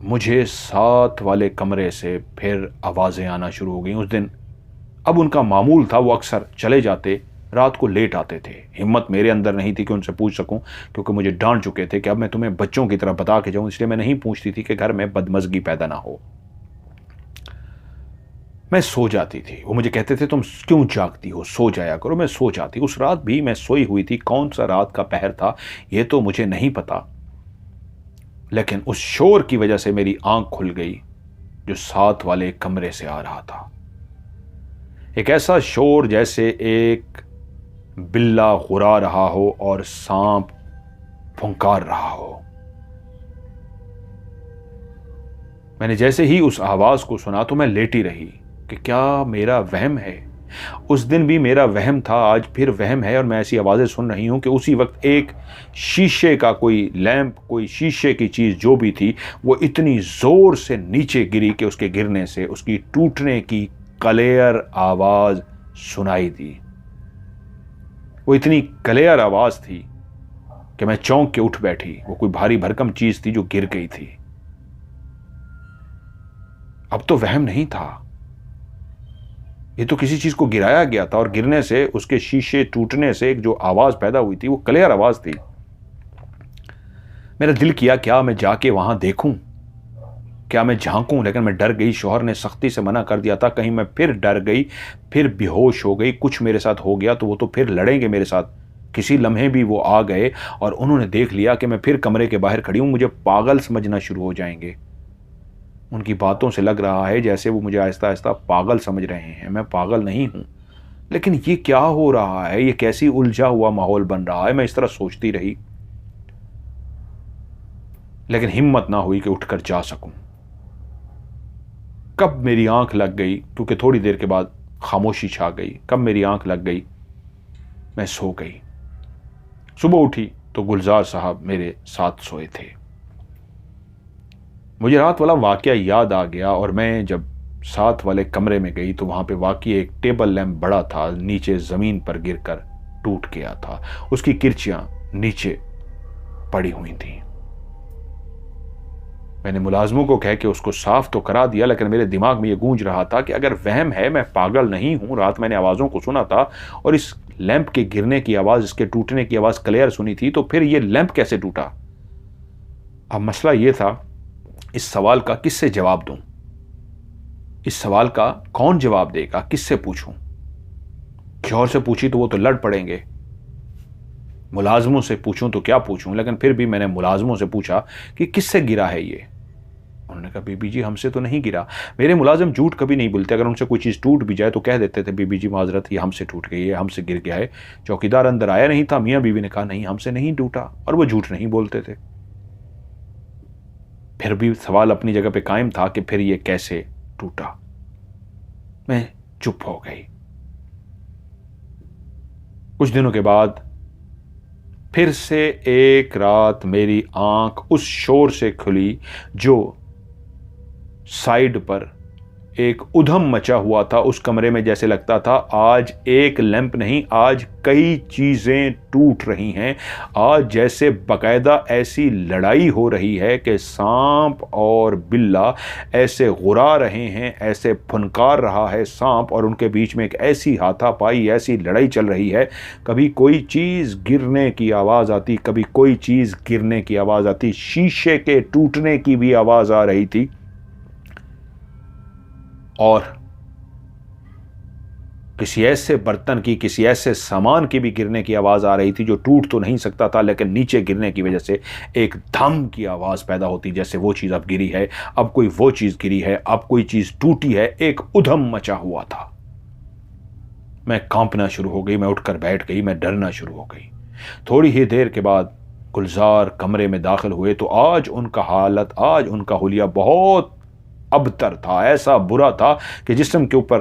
[SPEAKER 1] मुझे साथ वाले कमरे से फिर आवाजें आना शुरू हो गई। उस दिन अब उनका मामूल था, वो अक्सर चले जाते, रात को लेट आते थे। हिम्मत मेरे अंदर नहीं थी कि उनसे पूछ सकूं, क्योंकि मुझे डांट चुके थे कि अब मैं तुम्हें बच्चों की तरह बता के जाऊं, इसलिए मैं नहीं पूछती थी कि घर में बदमजगी पैदा ना हो। मैं सो जाती थी। वो मुझे कहते थे तुम क्यों जागती हो, सो जाया करो। मैं सो जाती। उस रात भी मैं सोई हुई थी। कौन सा रात का पहर था यह तो मुझे नहीं पता, लेकिन उस शोर की वजह से मेरी आंख खुल गई जो साथ वाले कमरे से आ रहा था। एक ऐसा शोर जैसे एक बिल्ला गुर्रा रहा हो और सांप फुंकार रहा हो। मैंने जैसे ही उस आवाज को सुना तो मैं लेटी रही कि क्या मेरा वहम है। उस दिन भी मेरा वहम था, आज फिर वहम है। और मैं ऐसी आवाजें सुन रही हूं कि उसी वक्त एक शीशे का कोई लैंप, कोई शीशे की चीज जो भी थी, वो इतनी जोर से नीचे गिरी कि उसके गिरने से उसकी टूटने की क्लियर आवाज सुनाई दी। वो इतनी क्लियर आवाज थी कि मैं चौंक के उठ बैठी। वो कोई भारी भरकम चीज थी जो गिर गई थी। अब तो वहम नहीं था, ये तो किसी चीज को गिराया गया था और गिरने से उसके शीशे टूटने से एक जो आवाज पैदा हुई थी वो क्लियर आवाज थी। मेरा दिल किया क्या मैं जाके वहां देखूं, क्या मैं झांकूं, लेकिन मैं डर गई। शौहर ने सख्ती से मना कर दिया था, कहीं मैं फिर डर गई, फिर बेहोश हो गई, कुछ मेरे साथ हो गया तो वो तो फिर लड़ेंगे मेरे साथ। किसी लम्हे भी वो आ गए और उन्होंने देख लिया कि मैं फिर कमरे के बाहर खड़ी हूं, मुझे पागल समझना शुरू हो जाएंगे। उनकी बातों से लग रहा है जैसे वो मुझे आहिस्ता आहिस्ता पागल समझ रहे हैं। मैं पागल नहीं हूं, लेकिन ये क्या हो रहा है, ये कैसी उलझा हुआ माहौल बन रहा है। मैं इस तरह सोचती रही, लेकिन हिम्मत ना हुई कि उठकर जा सकूं। कब मेरी आंख लग गई, क्योंकि थोड़ी देर के बाद खामोशी छा गई, कब मेरी आंख लग गई मैं सो गई। सुबह उठी तो गुलजार साहब मेरे साथ सोए थे। मुझे रात वाला वाकया याद आ गया और मैं जब साथ वाले कमरे में गई तो वहां पे वाकई एक टेबल लैंप बड़ा था, नीचे जमीन पर गिरकर टूट गया था। उसकी किरचियां नीचे पड़ी हुई थी। मैंने मुलाजमों को कह के उसको साफ तो करा दिया, लेकिन मेरे दिमाग में यह गूंज रहा था कि अगर वहम है, मैं पागल नहीं हूं। रात मैंने आवाजों को सुना था और इस लैंप के गिरने की आवाज, इसके टूटने की आवाज क्लियर सुनी थी, तो फिर यह लैंप कैसे टूटा। अब मसला यह था, इस सवाल का किससे जवाब दूं, इस सवाल का कौन जवाब देगा, किससे पूछूं। शौहर से पूछी तो वो तो लड़ पड़ेंगे, मुलाजमों से पूछूं तो क्या पूछूं। लेकिन फिर भी मैंने मुलाजमों से पूछा कि किससे गिरा है ये। उन्होंने कहा बीबी जी हमसे तो नहीं गिरा। मेरे मुलाजिम झूठ कभी नहीं बोलते, अगर उनसे कोई चीज़ टूट भी जाए तो कह देते थे बीबी जी माजरत, ये हमसे टूट गई है, हमसे गिर गया है। चौकीदार अंदर आया नहीं था, मियाँ बीवी ने कहा नहीं हमसे नहीं टूटा, और वो झूठ नहीं बोलते थे। फिर भी सवाल अपनी जगह पे कायम था कि फिर ये कैसे टूटा। मैं चुप हो गई। कुछ दिनों के बाद फिर से एक रात मेरी आंख उस शोर से खुली जो साइड पर एक उधम मचा हुआ था। उस कमरे में जैसे लगता था आज एक लैंप नहीं, आज कई चीजें टूट रही हैं। आज जैसे बकायदा ऐसी लड़ाई हो रही है कि सांप और बिल्ला ऐसे गुर्रा रहे हैं, ऐसे फुनकार रहा है सांप, और उनके बीच में एक ऐसी हाथापाई, ऐसी लड़ाई चल रही है। कभी कोई चीज गिरने की आवाज आती, कभी कोई चीज गिरने की आवाज आती, शीशे के टूटने की भी आवाज आ रही थी, और किसी ऐसे बर्तन की, किसी ऐसे सामान की भी गिरने की आवाज आ रही थी जो टूट तो नहीं सकता था, लेकिन नीचे गिरने की वजह से एक धम की आवाज पैदा होती, जैसे वो चीज अब गिरी है, अब कोई वो चीज गिरी है, अब कोई चीज टूटी है। एक उधम मचा हुआ था। मैं कांपना शुरू हो गई, मैं उठकर बैठ गई, मैं डरना शुरू हो गई। थोड़ी ही देर के बाद गुलजार कमरे में दाखिल हुए तो आज उनका हालत, आज उनका हुलिया बहुत अबतर था, ऐसा बुरा था कि जिस्म के ऊपर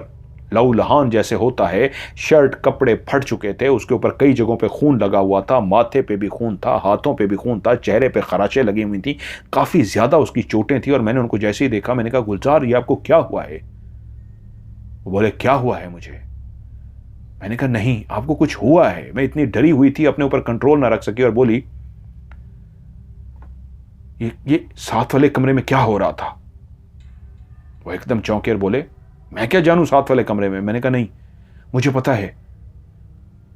[SPEAKER 1] लहूलुहान जैसे होता है, शर्ट कपड़े फट चुके थे, उसके ऊपर कई जगहों पे खून लगा हुआ था, माथे पे भी खून था, हाथों पे भी खून था, चेहरे पे खराशें लगी हुई थी, काफ़ी ज़्यादा उसकी चोटें थी। और मैंने उनको जैसे ही देखा मैंने कहा, गुलजार ये आपको क्या हुआ है? वो बोले, क्या हुआ है मुझे? मैंने कहा, नहीं आपको कुछ हुआ है। मैं इतनी डरी हुई थी, अपने ऊपर कंट्रोल ना रख सकी और बोली, ये साथ वाले कमरे में क्या हो रहा था? वो एकदम चौंके और बोले, मैं क्या जानूं साथ वाले कमरे में? मैंने कहा, नहीं मुझे पता है,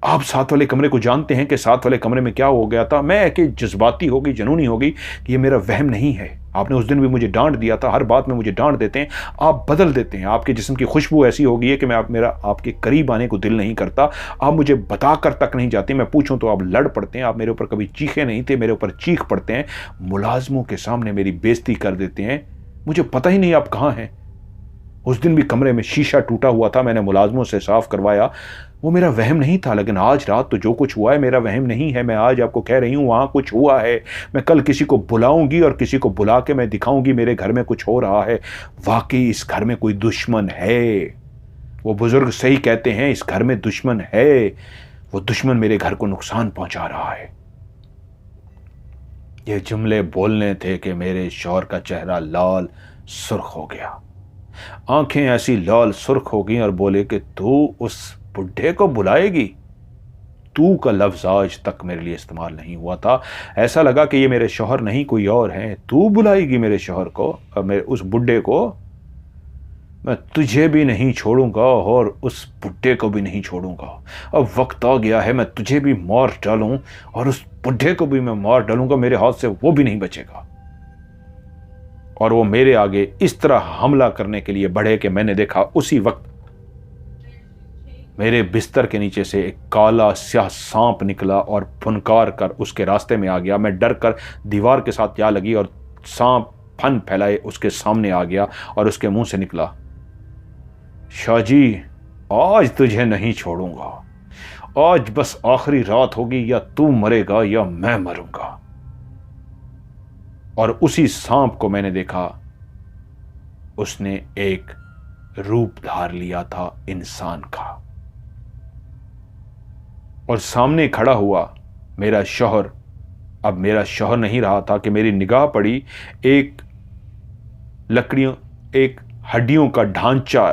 [SPEAKER 1] आप साथ वाले कमरे को जानते हैं कि साथ वाले कमरे में क्या हो गया था। मैं कि जज्बाती हो गई, जुनूनी हो गई कि ये मेरा वहम नहीं है। आपने उस दिन भी मुझे डांट दिया था, हर बात में मुझे डांट देते हैं, आप बदल देते हैं, आपके जिस्म की खुशबू ऐसी हो गई है कि मेरा आपके करीब आने को दिल नहीं करता। आप मुझे बताकर तक नहीं जाते, मैं पूछूं तो आप लड़ पड़ते हैं, आप मेरे ऊपर कभी चीखे नहीं थे, मेरे ऊपर चीख पड़ते हैं, मुलाजमों के सामने मेरी बेइज्जती कर देते हैं। मुझे पता ही नहीं आप कहाँ हैं। उस दिन भी कमरे में शीशा टूटा हुआ था, मैंने मुलाजमों से साफ करवाया, वो मेरा वहम नहीं था। लेकिन आज रात तो जो कुछ हुआ है मेरा वहम नहीं है। मैं आज आपको कह रही हूं वहां कुछ हुआ है। मैं कल किसी को बुलाऊंगी और किसी को बुला के मैं दिखाऊंगी मेरे घर में कुछ हो रहा है। वाकई इस घर में कोई दुश्मन है। वो बुजुर्ग सही कहते हैं, इस घर में दुश्मन है। वो दुश्मन मेरे घर को नुकसान पहुंचा रहा है। ये जुमले बोलने थे कि मेरे शौहर का चेहरा लाल सुर्ख हो गया, आंखें ऐसी लाल सुर्ख हो गई और बोले कि तू उस बुढ़े को बुलाएगी? तू का लफ्ज आज तक मेरे लिए इस्तेमाल नहीं हुआ था। ऐसा लगा कि ये मेरे शौहर नहीं कोई और हैं। तू बुलाएगी मेरे शौहर को, मेरे उस बुढ़े को? मैं तुझे भी नहीं छोड़ूंगा और उस बुढ़े को भी नहीं छोड़ूंगा। अब वक्त आ गया है मैं तुझे भी मार डालूं और उस बुढ़े को भी मैं मार डालूंगा। मेरे हाथ से वो भी नहीं बचेगा। और वो मेरे आगे इस तरह हमला करने के लिए बढ़े कि मैंने देखा उसी वक्त मेरे बिस्तर के नीचे से एक काला स्याह सांप निकला और फुनकार कर उसके रास्ते में आ गया। मैं डर कर दीवार के साथ जा लगी और सांप फन फैलाए उसके सामने आ गया और उसके मुंह से निकला, शाहजी आज तुझे नहीं छोड़ूंगा। आज बस आखिरी रात होगी, या तू मरेगा या मैं मरूंगा। और उसी सांप को मैंने देखा, उसने एक रूप धार लिया था इंसान का। और सामने खड़ा हुआ मेरा शौहर। अब मेरा शौहर नहीं रहा था कि मेरी निगाह पड़ी एक लकड़ियों, एक हड्डियों का ढांचा,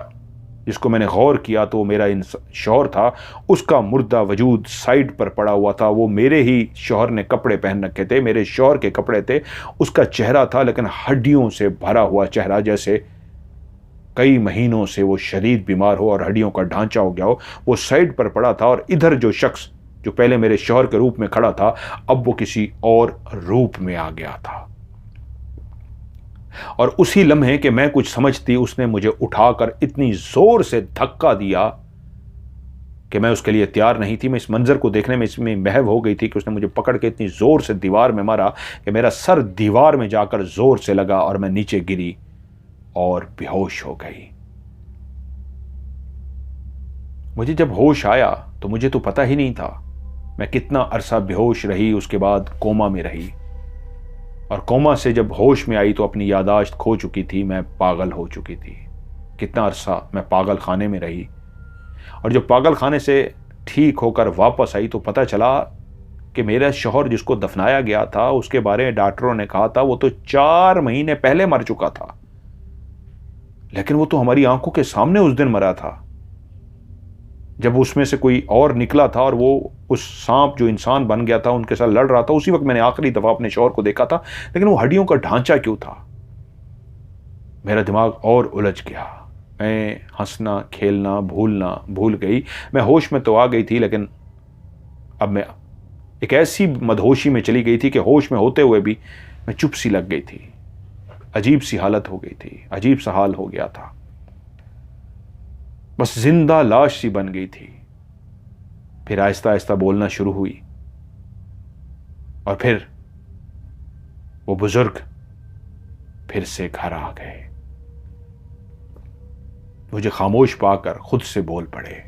[SPEAKER 1] जिसको मैंने गौर किया तो वो मेरा शौहर था। उसका मुर्दा वजूद साइड पर पड़ा हुआ था। वो मेरे ही शौहर ने कपड़े पहन रखे थे, मेरे शौहर के कपड़े थे। उसका चेहरा था लेकिन हड्डियों से भरा हुआ चेहरा, जैसे कई महीनों से वो शदीद बीमार हो और हड्डियों का ढांचा हो गया हो। वो साइड पर पड़ा था और इधर जो शख्स जो पहले मेरे शौहर के रूप में खड़ा था, अब वो किसी और रूप में आ गया था। और उसी लम्हे कि मैं कुछ समझती, उसने मुझे उठाकर इतनी जोर से धक्का दिया कि मैं उसके लिए तैयार नहीं थी। मैं इस मंजर को देखने में इसमें महव हो गई थी कि उसने मुझे पकड़ के इतनी जोर से दीवार में मारा कि मेरा सर दीवार में जाकर जोर से लगा और मैं नीचे गिरी और बेहोश हो गई। मुझे जब होश आया तो मुझे तो पता ही नहीं था मैं कितना अरसा बेहोश रही। उसके बाद कोमा में रही और कोमा से जब होश में आई तो अपनी यादाश्त खो चुकी थी, मैं पागल हो चुकी थी। कितना अरसा मैं पागल खाने में रही और जब पागल खाने से ठीक होकर वापस आई तो पता चला कि मेरा शौहर जिसको दफनाया गया था उसके बारे में डॉक्टरों ने कहा था वो तो 4 महीने पहले मर चुका था। लेकिन वो तो हमारी आंखों के सामने उस दिन मरा था जब उसमें से कोई और निकला था और वो उस सांप जो इंसान बन गया था उनके साथ लड़ रहा था। उसी वक्त मैंने आखिरी दफा अपने शौहर को देखा था। लेकिन वो हड्डियों का ढांचा क्यों था? मेरा दिमाग और उलझ गया। मैं हंसना खेलना भूल गई। मैं होश में तो आ गई थी लेकिन अब मैं एक ऐसी मदहोशी में चली गई थी कि होश में होते हुए भी मैं चुप सी लग गई थी। अजीब सी हालत हो गई थी, अजीब सा हाल हो गया था। बस जिंदा लाश सी बन गई थी। फिर आहिस्ता आहिस्ता बोलना शुरू हुई और फिर वो बुजुर्ग फिर से घर आ गए। मुझे खामोश पाकर खुद से बोल पड़े,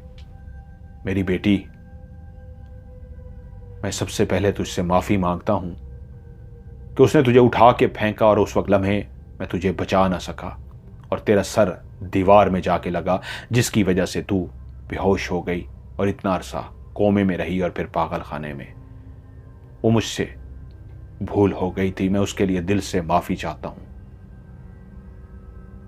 [SPEAKER 1] मेरी बेटी, मैं सबसे पहले तुझसे माफी मांगता हूं कि उसने तुझे उठा के फेंका और उस वक्त लम्हे मैं तुझे बचा ना सका और तेरा सर दीवार में जाके लगा, जिसकी वजह से तू बेहोश हो गई और इतना अरसा कोमे में रही और फिर पागल खाने में। वो मुझसे भूल हो गई थी, मैं उसके लिए दिल से माफ़ी चाहता हूँ।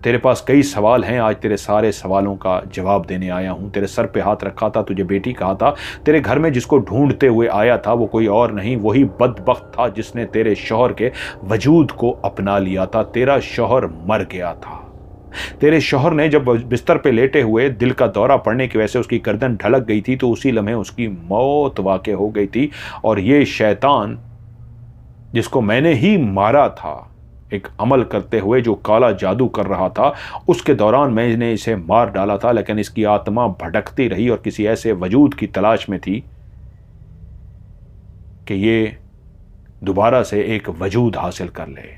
[SPEAKER 1] तेरे पास कई सवाल हैं, आज तेरे सारे सवालों का जवाब देने आया हूं। तेरे सर पे हाथ रखा था, तुझे बेटी कहा था। तेरे घर में जिसको ढूंढते हुए आया था वो कोई और नहीं, वही बदबख्त था जिसने तेरे शौहर के वजूद को अपना लिया था। तेरा शौहर मर गया था। तेरे शौहर ने जब बिस्तर पे लेटे हुए दिल का दौरा पड़ने की वजह से उसकी गर्दन ढलक गई थी, तो उसी लम्हे उसकी मौत वाक़ हो गई थी। और ये शैतान जिसको मैंने ही मारा था, एक अमल करते हुए जो काला जादू कर रहा था, उसके दौरान मैंने इसे मार डाला था, लेकिन इसकी आत्मा भटकती रही और किसी ऐसे वजूद की तलाश में थी कि ये दोबारा से एक वजूद हासिल कर ले।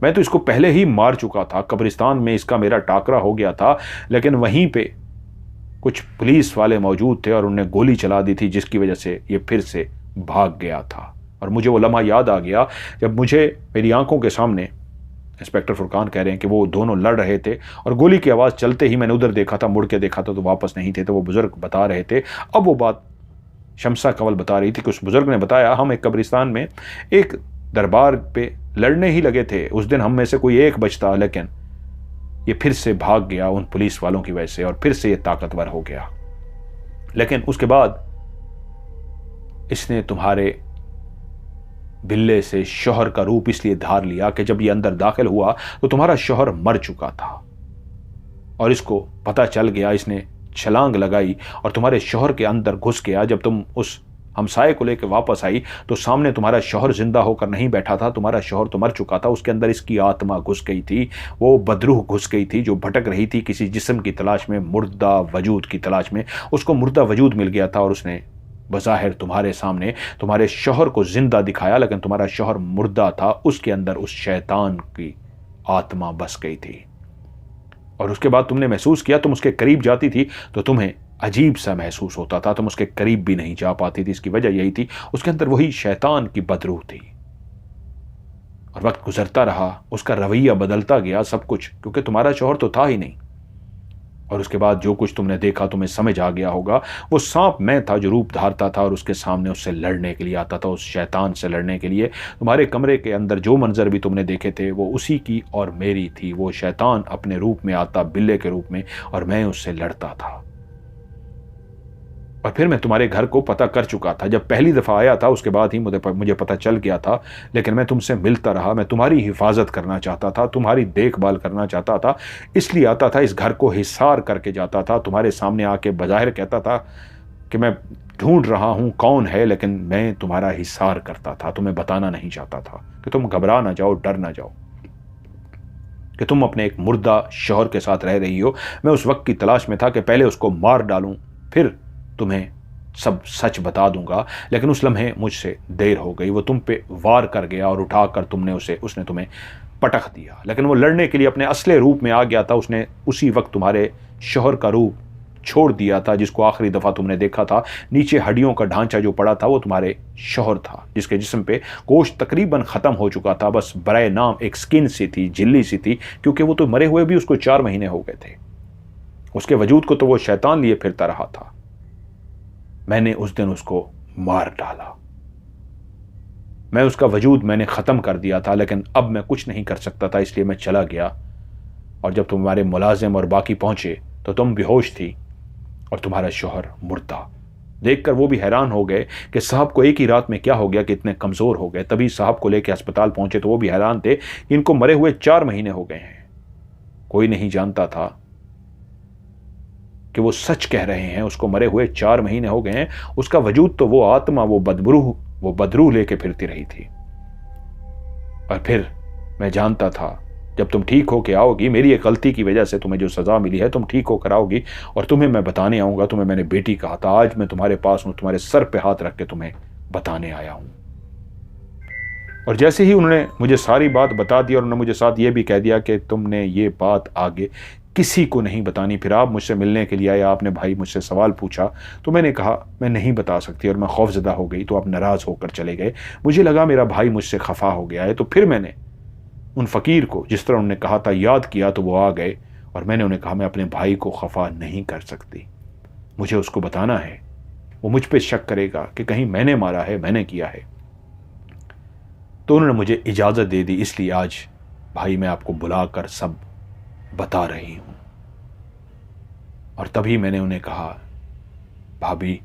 [SPEAKER 1] मैं तो इसको पहले ही मार चुका था, कब्रिस्तान में इसका मेरा टाकरा हो गया था, लेकिन वहीं पे कुछ पुलिस वाले मौजूद थे और उन्होंने गोली चला दी थी, जिसकी वजह से ये फिर से भाग गया था। और मुझे वो लम्हा याद आ गया जब मुझे मेरी आंखों के सामने इंस्पेक्टर फुरकान कह रहे हैं कि वो दोनों लड़ रहे थे और गोली की आवाज़ चलते ही मैंने उधर देखा था, मुड़ के देखा था तो वापस नहीं थे। तो वो बुज़ुर्ग बता रहे थे, अब वो बात शमसा कंवल बता रही थी कि उस बुज़ुर्ग ने बताया, हम एक कब्रिस्तान में एक दरबार पे लड़ने ही लगे थे। उस दिन हम में से कोई एक बचता, लेकिन ये फिर से भाग गया उन पुलिस वालों की वजह से और फिर से ये ताकतवर हो गया। लेकिन उसके बाद इसने तुम्हारे बिल्ले से शौहर का रूप इसलिए धार लिया कि जब ये अंदर दाखिल हुआ तो तुम्हारा शौहर मर चुका था और इसको पता चल गया। इसने छलांग लगाई और तुम्हारे शौहर के अंदर घुस गया। जब तुम उस हमसाये को लेकर वापस आई तो सामने तुम्हारा शौहर जिंदा होकर नहीं बैठा था, तुम्हारा शौहर तो मर चुका था। उसके अंदर इसकी आत्मा घुस गई थी, वो बदरूह घुस गई थी जो भटक रही थी किसी जिस्म की तलाश में, मुर्दा वजूद की तलाश में। उसको मुर्दा वजूद मिल गया था और उसने बज़ाहिर तुम्हारे सामने तुम्हारे शौहर को जिंदा दिखाया, लेकिन तुम्हारा शौहर मुर्दा था। उसके अंदर उस शैतान की आत्मा बस गई थी और उसके बाद तुमने महसूस किया, तुम उसके करीब जाती थी तो तुम्हें अजीब सा महसूस होता था, तुम उसके करीब भी नहीं जा पाती थी। इसकी वजह यही थी, उसके अंदर वही शैतान की बदरूह थी। और वक्त गुजरता रहा, उसका रवैया बदलता गया, सब कुछ, क्योंकि तुम्हारा शौहर तो था ही नहीं। और उसके बाद जो कुछ तुमने देखा तुम्हें समझ आ गया होगा, वो सांप मैं था जो रूप धारता था और उसके सामने उससे लड़ने के लिए आता था, उस शैतान से लड़ने के लिए। तुम्हारे कमरे के अंदर जो मंजर भी तुमने देखे थे वो उसी की और मेरी थी। वो शैतान अपने रूप में आता, बिल्ले के रूप में, और मैं उससे लड़ता था। और फिर मैं तुम्हारे घर को पता कर चुका था। जब पहली दफ़ा आया था उसके बाद ही मुझे पता चल गया था, लेकिन मैं तुमसे मिलता रहा। मैं तुम्हारी हिफाजत करना चाहता था, तुम्हारी देखभाल करना चाहता था, इसलिए आता था, इस घर को हिसार करके जाता था। तुम्हारे सामने आके बज़ाहिर कहता था कि मैं ढूंढ रहा हूँ कौन है, लेकिन मैं तुम्हारा हिसार करता था, तुम्हें बताना नहीं चाहता था कि तुम घबरा ना जाओ, डर ना जाओ कि तुम अपने एक मुर्दा शौहर के साथ रह रही हो। मैं उस वक्त की तलाश में था कि पहले उसको मार डालूं, फिर तुम्हें सब सच बता दूंगा। लेकिन उस लम्हे मुझसे देर हो गई। वो तुम पे वार कर गया और उठाकर उसने तुम्हें पटक दिया। लेकिन वो लड़ने के लिए अपने असली रूप में आ गया था। उसने उसी वक्त तुम्हारे शौहर का रूप छोड़ दिया था, जिसको आखिरी दफ़ा तुमने देखा था। नीचे हड्डियों का ढांचा जो पड़ा था वो तुम्हारे शौहर था, जिसके जिस्म पे गोश्त तकरीबन ख़त्म हो चुका था। बस बराए नाम एक स्किन सी थी, झिल्ली सी थी, क्योंकि वो तो मरे हुए भी उसको 4 महीने हो गए थे। उसके वजूद को तो वो शैतान लिए फिरता रहा था। मैंने उस दिन उसको मार डाला। मैं उसका वजूद मैंने ख़त्म कर दिया था, लेकिन अब मैं कुछ नहीं कर सकता था, इसलिए मैं चला गया। और जब तुम्हारे मुलाजिम और बाकी पहुंचे तो तुम बेहोश थी और तुम्हारा शौहर मुर्दा। देखकर वो भी हैरान हो गए कि साहब को एक ही रात में क्या हो गया कि इतने कमज़ोर हो गए। तभी साहब को लेकर अस्पताल पहुंचे तो वो भी हैरान थे कि इनको मरे हुए 4 महीने हो गए हैं। कोई नहीं जानता था कि वो सच कह रहे हैं, उसको मरे हुए 4 महीने हो गए हैं। उसका वजूद तो वो आत्मा, वो बदरूह लेके फिरती रही थी। और फिर मैं जानता था जब तुम ठीक होके आओगी, मेरी एक गलती की वजह से तुम्हें जो सज़ा मिली है, तुम ठीक होकर आओगी और तुम्हें मैं बताने आऊँगा। तुम्हें मैंने बेटी कहा था, आज मैं तुम्हारे पास हूँ, तुम्हारे सर पे हाथ रख के तुम्हें बताने आया हूँ। और जैसे ही उन्होंने मुझे सारी बात बता दी और उन्होंने मुझे साथ ये भी कह दिया कि तुमने ये बात आगे किसी को नहीं बतानी। फिर आप मुझसे मिलने के लिए आए, आपने भाई मुझसे सवाल पूछा तो मैंने कहा मैं नहीं बता सकती और मैं खौफजदा हो गई। तो आप नाराज़ होकर चले गए। मुझे लगा मेरा भाई मुझसे खफा हो गया है, तो फिर मैंने उन फ़कीर को जिस तरह उन्होंने कहा था याद किया तो वो आ गए और मैंने उन्हें कहा मैं अपने भाई को खफा नहीं कर सकती, मुझे उसको बताना है, वो मुझ पे शक करेगा कि कहीं मैंने मारा है, मैंने किया है। तो उन्होंने मुझे इजाज़त दे दी, इसलिए आज भाई मैं आपको बुलाकर सब बता रही हूँ। और तभी मैंने उन्हें कहा भाभी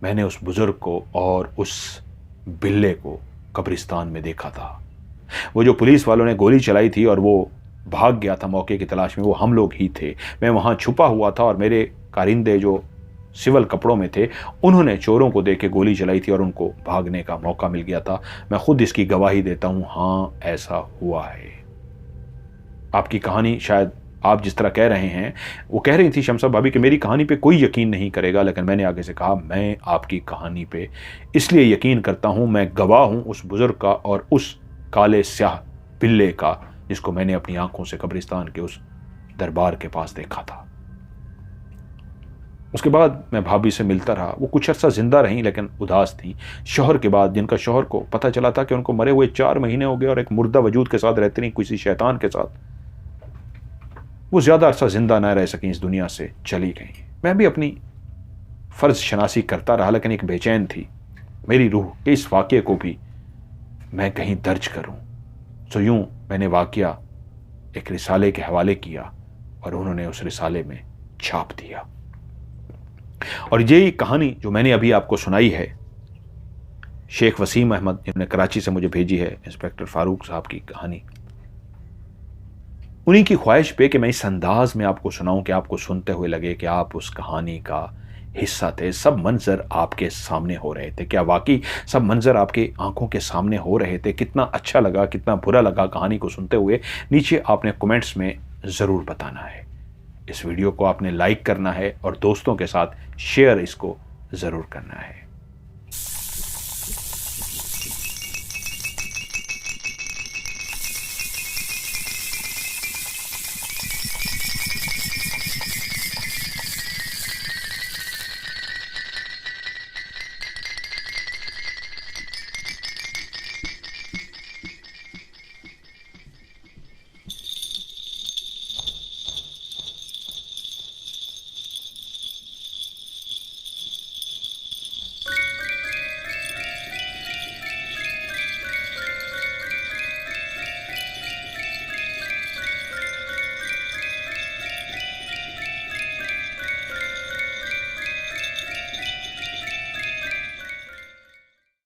[SPEAKER 1] मैंने उस बुज़ुर्ग को और उस बिल्ले को कब्रिस्तान में देखा था। वो जो पुलिस वालों ने गोली चलाई थी और वो भाग गया था मौके की तलाश में, वो हम लोग ही थे। मैं वहाँ छुपा हुआ था और मेरे कारिंदे जो सिविल कपड़ों में थे उन्होंने चोरों को देख के गोली चलाई थी और उनको भागने का मौका मिल गया था। मैं खुद इसकी गवाही देता हूँ, हाँ ऐसा हुआ है। आपकी कहानी शायद आप जिस तरह कह रहे हैं, वो कह रही थी शमसा भाभी कि मेरी कहानी पे कोई यकीन नहीं करेगा, लेकिन मैंने आगे से कहा मैं आपकी कहानी पे इसलिए यकीन करता हूँ, मैं गवाह हूँ उस बुजुर्ग का और उस काले स्याह बिल्ले का जिसको मैंने अपनी आंखों से कब्रिस्तान के उस दरबार के पास देखा था। उसके बाद मैं भाभी से मिलता रहा। वो कुछ अर्सा जिंदा रहीं लेकिन उदास थी। शौहर के बाद, जिनका शौहर को पता चला था कि उनको मरे हुए 4 महीने हो गए और एक मुर्दा वजूद के साथ रहती नहीं, किसी शैतान के साथ, वो ज़्यादा अरसा जिंदा ना रह सकें, इस दुनिया से चली गई। मैं भी अपनी फ़र्ज शनासी करता रहा, लेकिन एक बेचैन थी मेरी रूह कि इस वाक़े को भी मैं कहीं दर्ज करूं। सो यूं मैंने वाक़या एक रिसाले के हवाले किया और उन्होंने उस रिसाले में छाप दिया। और यही कहानी जो मैंने अभी आपको सुनाई है, शेख वसीम अहमद जिन्होंने कराची से मुझे भेजी है, इंस्पेक्टर फारूक साहब की कहानी, उन्हीं की ख्वाहिश पे कि मैं इस अंदाज में आपको सुनाऊं कि आपको सुनते हुए लगे कि आप उस कहानी का हिस्सा थे। सब मंजर आपके सामने हो रहे थे। क्या वाकई सब मंजर आपके आंखों के सामने हो रहे थे? कितना अच्छा लगा, कितना बुरा लगा कहानी को सुनते हुए, नीचे आपने कमेंट्स में ज़रूर बताना है। इस वीडियो को आपने लाइक करना है और दोस्तों के साथ शेयर इसको ज़रूर करना है।